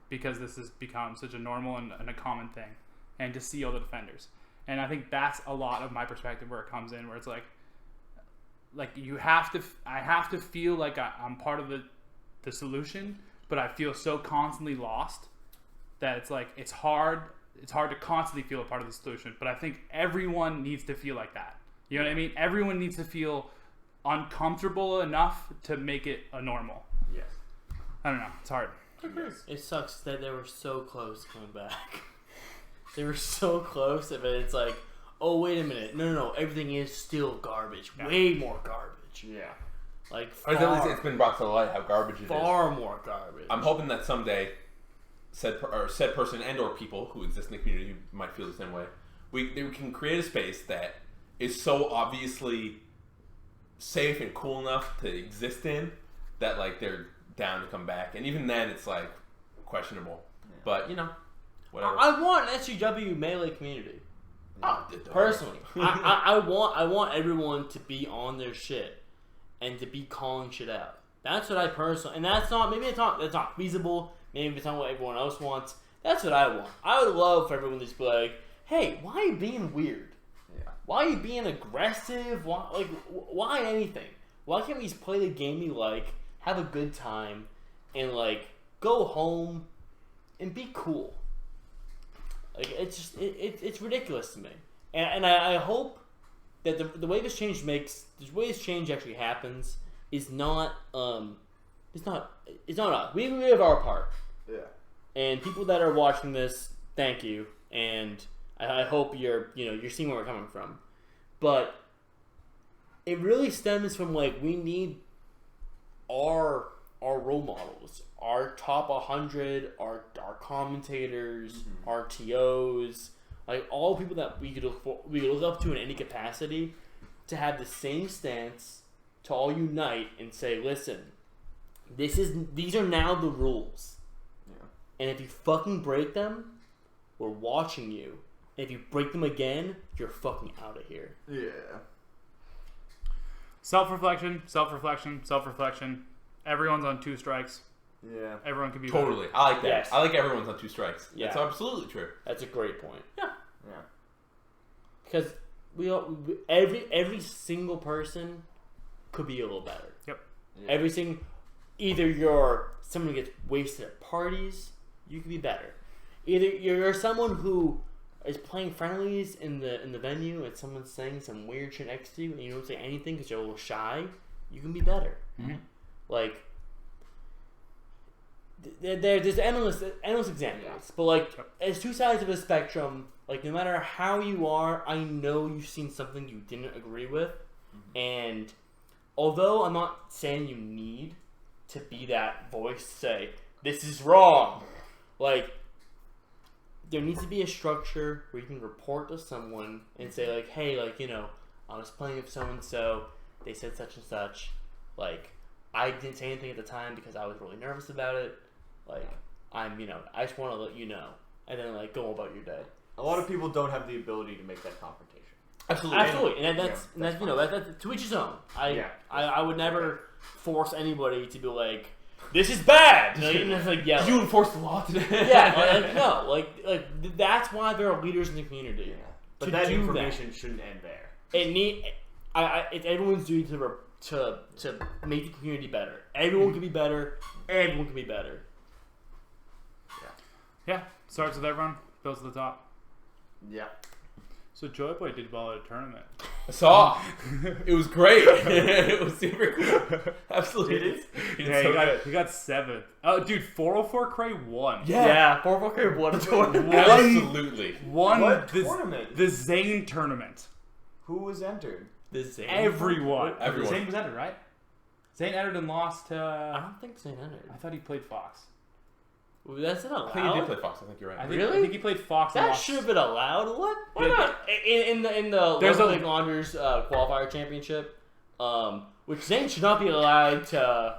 because this has become such a normal and a common thing, and to see all the defenders. And I think that's a lot of my perspective where it comes in, where it's like you have to, I have to feel like I'm part of the solution, but I feel so constantly lost that it's like it's hard to constantly feel a part of the solution. But I think everyone needs to feel like that. You know what I mean? Everyone needs to feel uncomfortable enough to make it a normal. Yes. I don't know. It's hard. Yes. It sucks that they were so close coming back. They were so close, but it's like, oh, wait a minute. No. Everything is still garbage. Yeah. Way more garbage. Yeah. Like, Or at least it's been brought to light how garbage it is. far more garbage. I'm hoping that someday, said person and or people who exist in the community who might feel the same way, we can create a space that is so obviously safe and cool enough to exist in that like they're down to come back. And even then, it's like questionable. Yeah. But you know, whatever. I want an SGW Melee community. Oh, Personally, I want everyone to be on their shit and to be calling shit out. That's what I personally, and that's not feasible. Maybe it's not what everyone else wants. That's what I want. I would love for everyone to just be like, "Hey, why are you being weird? Yeah. Why are you being aggressive? Why anything? Why can't we just play the game we like, have a good time, and like go home and be cool?" Like it's just it's ridiculous to me, and I hope that the way this change actually happens is not it's not us. We have our part, Yeah. and people that are watching this, thank you, and I hope you're seeing where we're coming from, but it really stems from like we need our role models, our top 100, our commentators, our TOs, like all people that we could look up to in any capacity, to have the same stance, to all unite and say, listen, these are now the rules, and if you fucking break them, we're watching you. And if you break them again, you're fucking out of here. Yeah. Self-reflection. Everyone's on 2 strikes. Yeah. Everyone can be Totally. I like that. Yes. I like everyone's on 2 strikes. Yeah. That's absolutely true. That's a great point. Yeah. Because every single person could be a little better. Yep. Yeah. Either you're someone who gets wasted at parties, you could be better. Either you're someone who is playing friendlies in the venue and someone's saying some weird shit next to you and you don't say anything because you're a little shy, you can be better. Mm-hmm. Like, there's endless examples, Yeah. but like, as 2 sides of a spectrum, like no matter how you are, I know you've seen something you didn't agree with, and although I'm not saying you need to be that voice to say this is wrong, like there needs to be a structure where you can report to someone and say like, hey, like, you know, I was playing with so and so, they said such and such, like, I didn't say anything at the time because I was really nervous about it, like, I'm, you know, I just want to let you know, and then like go about your day. A lot of people don't have the ability to make that confrontation. Absolutely, and that's you know, that's to each his own. I would never force anybody to be like, this is bad. Like, it's like, yeah, you enforce the law today. No, like that's why there are leaders in the community. Yeah. But that information shouldn't end there. It's everyone's duty to make the community better. Everyone can be better. Everyone can be better. Yeah, starts with everyone, builds to the top. Yeah. So Joy Boy did well at a tournament. I saw. It was great. It was super cool. Absolutely. He got 7th. Oh, dude, 404 Cray won. Yeah, 404 Cray won a tournament. Absolutely. What tournament? The Zane tournament. Who was entered? The Zane. Everyone. Everyone. Zane was entered, right? Zane entered and lost to... I don't think Zane entered. I thought he played Fox. That's not allowed. I think he did play Fox. I think you're right. Really? I think he played Fox. That should have been allowed. What? Why not? In the There's Local League Honors qualifier championship, which Zane should not be allowed to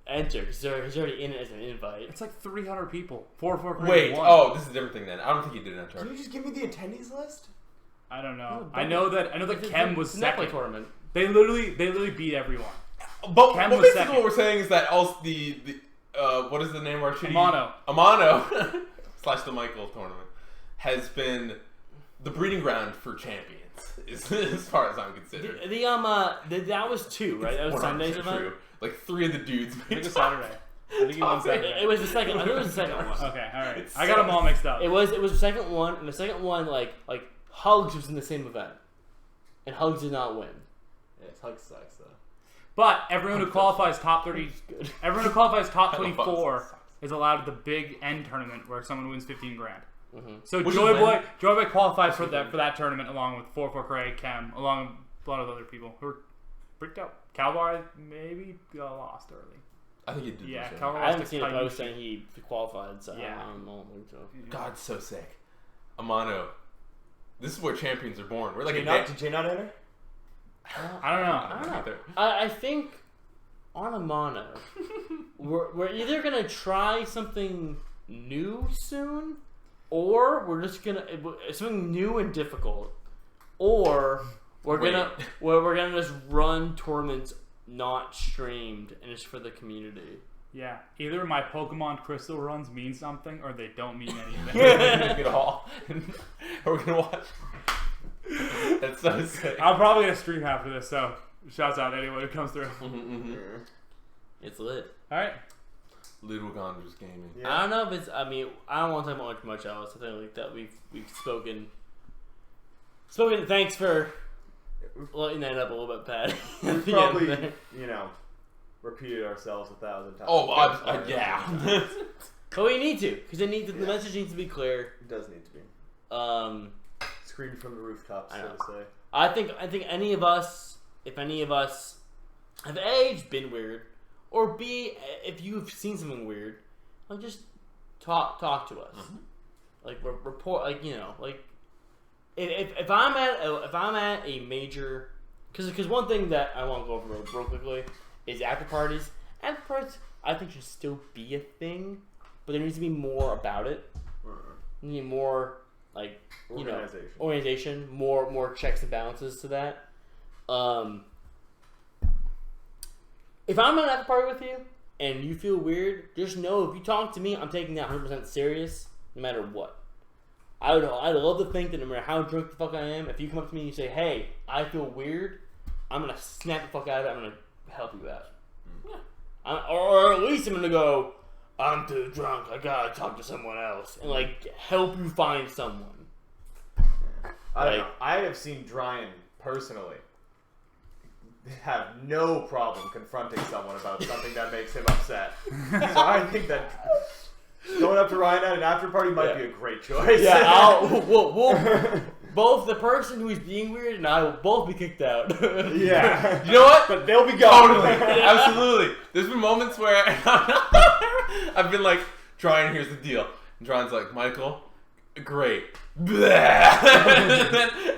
enter because he's already in it as an invite. It's like 300 people. 404 Wait. won. Oh, this is a different thing then. I don't think he did enter. Can you just give me the attendees list? I don't know. No, I know that Kem was second. Tournament. They literally beat everyone. But Kem was basically second. what we're saying is that also the what is the name of our shitty... Amano. / the Michael tournament has been the breeding ground for champions, as far as I'm considered. That was 2, right? That was Sunday's event. True. Like 3 of the dudes. I think it was Saturday. I think he won Saturday. It was the second. I think it was the second one. Okay, all right. I got them all mixed up. It was the second one, and the second one like Hugs was in the same event, and Hugs did not win. Yeah, Hugs sucks though. But everyone who qualifies top 30, everyone who qualifies top 24 is allowed at the Big N tournament where someone wins $15,000. Mm-hmm. So Joy Boy qualifies for that tournament along with 4 Cray, Kem, along with a lot of other people who were bricked out. Calvar maybe got lost early. I think he did. Yeah, I haven't seen a post saying he qualified, so yeah. I don't know. God's so sick. Amano. This is where champions are born. We're like did Jay not enter? I don't know. I think on Amano, we're either gonna try something new soon, or we're just gonna something new and difficult, or we're gonna just run tournaments not streamed and it's for the community. Yeah, either my Pokemon Crystal runs mean something or they don't mean anything. At all. We're gonna watch. That's so sick. I'm probably gonna stream after this, so shouts out to anyone who comes through. It's lit. All right. Little Gondors Gaming. Yeah. I don't know if it's. I mean, I don't want to talk about much else. I think like that we've spoken. Thanks for lighting that up a little bit, Pat. We've probably repeated ourselves 1,000 times. Oh, yeah. But we need to because the message needs to be clear. It does need to be. Screamed from the rooftops, so to say. I think any of us, if any of us have A, been weird, or B, if you've seen something weird, like just talk to us. Mm-hmm. Like report, like if I'm at a major, because one thing that I want to go over real quickly is after parties. After parties, I think should still be a thing, but there needs to be more about it. There needs to be more. Like organization, more checks and balances to that. If I'm at a party with you and you feel weird, just know if you talk to me, I'm taking that 100% serious, no matter what. I'd love to think that no matter how drunk the fuck I am, if you come up to me and you say, "Hey, I feel weird," I'm gonna snap the fuck out of it. I'm gonna help you out. Yeah. Or at least I'm gonna go, "I'm too drunk. I gotta talk to someone else," and help you find someone. I don't know. I have seen Dryan personally have no problem confronting someone about something that makes him upset. So I think that going up to Ryan at an after party might be a great choice. Yeah, we'll both the person who is being weird and I will both be kicked out. Yeah. You know what? But they'll be gone. Totally. Absolutely. There's been moments where I've been like, Dryan, here's the deal. And Dryan's like, Michael, great. and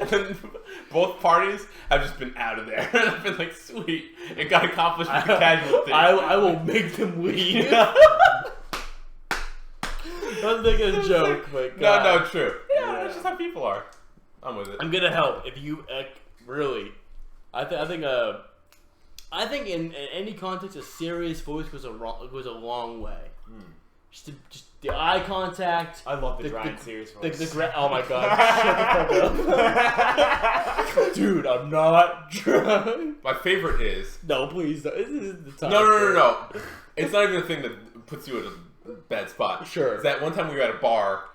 then both parties have just been out of there. And I've been like, sweet, it got accomplished with the casualty. I will make them leave. I'm making a joke, but God. No, true. Yeah, that's just how people are. I'm with it. I'm gonna help if you really. I think in any context, a serious voice goes a long way. Just the eye contact. I love the dry and serious voice. Oh my God! Shut the fuck up, dude. I'm not drunk. My favorite is No, please. This is the time. no. It's not even a thing that puts you in a bad spot. Sure. It's that one time we were at a bar,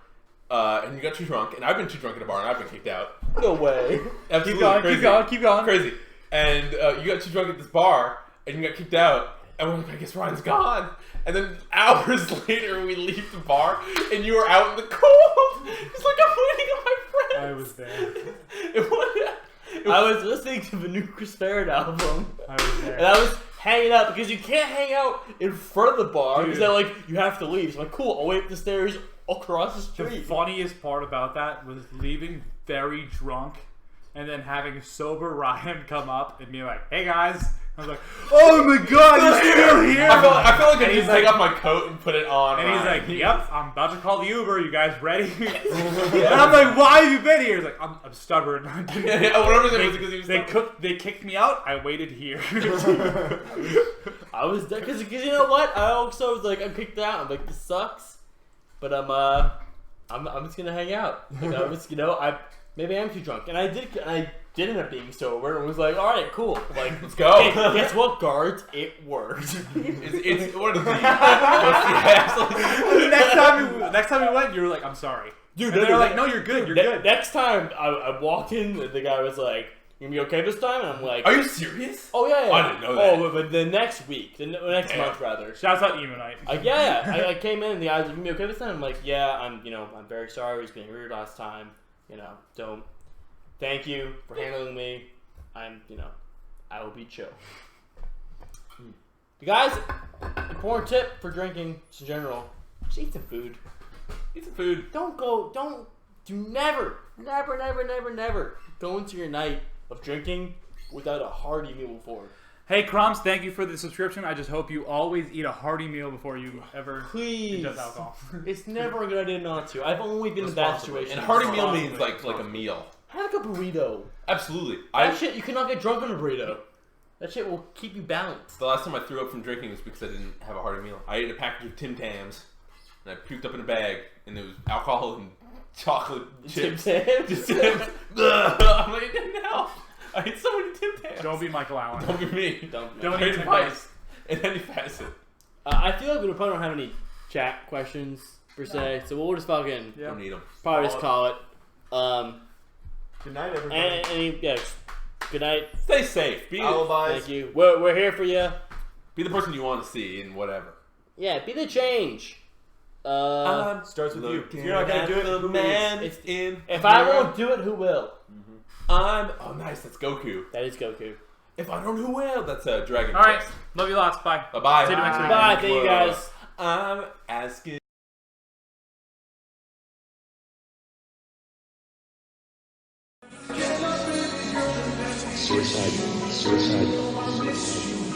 and you got too drunk, and I've been too drunk at a bar, and I've been kicked out. No way. Absolutely crazy. Keep going. Crazy. And you got too drunk at this bar, and you got kicked out, and we're like, I guess Ryan's gone. And then hours later, we leave the bar, and you were out in the cold. It's like, I'm waiting on my friends. I was there. I was listening to the new Chris Barrett album. I was there. And I was hanging out because you can't hang out in front of the bar because they're like, you have to leave. So I'm like, cool, I'll wait up the stairs across the The street. funniest part about that was leaving very drunk and then having sober Ryan come up and be like, hey guys. I was like, oh my God, you're still here? I feel like I And need to take off my coat and put it on. And he's like, yep, I'm about to call the Uber. You guys ready? And I'm like, why have you been here? He's like, I'm stubborn. Whatever it was, because he was They kicked me out. I waited here. I was there because you know what? I also was like, I'm kicked out. I'm like, this sucks, but I'm just gonna hang out. Like, I was, maybe I'm too drunk, and I did end up being sober, and was like, all right, cool. Like, let's go. Hey, guess what, guards? It worked. It's what is the Next time we went, you were like, I'm sorry. Dude, and they're like, no, you're good. You're good. Next time I walked in, the guy was like, you gonna be okay this time? And I'm like, Are you serious? oh yeah. I didn't know that. Oh, but the next week, the next month rather. Shouts out Emo Night. I came in, and the guy was like, you gonna be okay this time? I'm like, yeah, I'm very sorry. I was being rude last time. Don't. Thank you for handling me. I will be chill. You guys, important tip for drinking just in general: just eat some food. Eat some food. Never go into your night of drinking without a hearty meal before. Hey Crumbs, thank you for the subscription. I just hope you always eat a hearty meal before you ever Please. ingest alcohol. It's never a good idea not to. I've only been in that situation. And hearty meal means like a meal. Have like a burrito. Absolutely. That shit, you cannot get drunk on a burrito. That shit will keep you balanced. The last time I threw up from drinking was because I didn't have a hearty meal. I ate a package of Tim Tams, and I puked up in a bag, and it was alcohol and chocolate chips. Tim Tams? I'm like, it didn't help. I ate so many Tim Tams. Don't be Michael Allen. Don't be me. Don't Great eat Tim advice. In any facet. I feel like we probably don't have any chat questions per se, so we'll just fucking Don't need them. probably just call it. Good night, everybody. Good night. Stay safe. Alibis. Thank you. We're here for you. Be the person you want to see in whatever. Yeah, be the change. Starts with you. If you're not gonna do it, who is? If I won't do it, who will? Oh nice, that's Goku. That is Goku. If I don't, who will? That's Dragon All right, Quest. love you lots. Bye. Bye-bye. See you next week. Bye. Thank you guys. I'm asking. Suicide.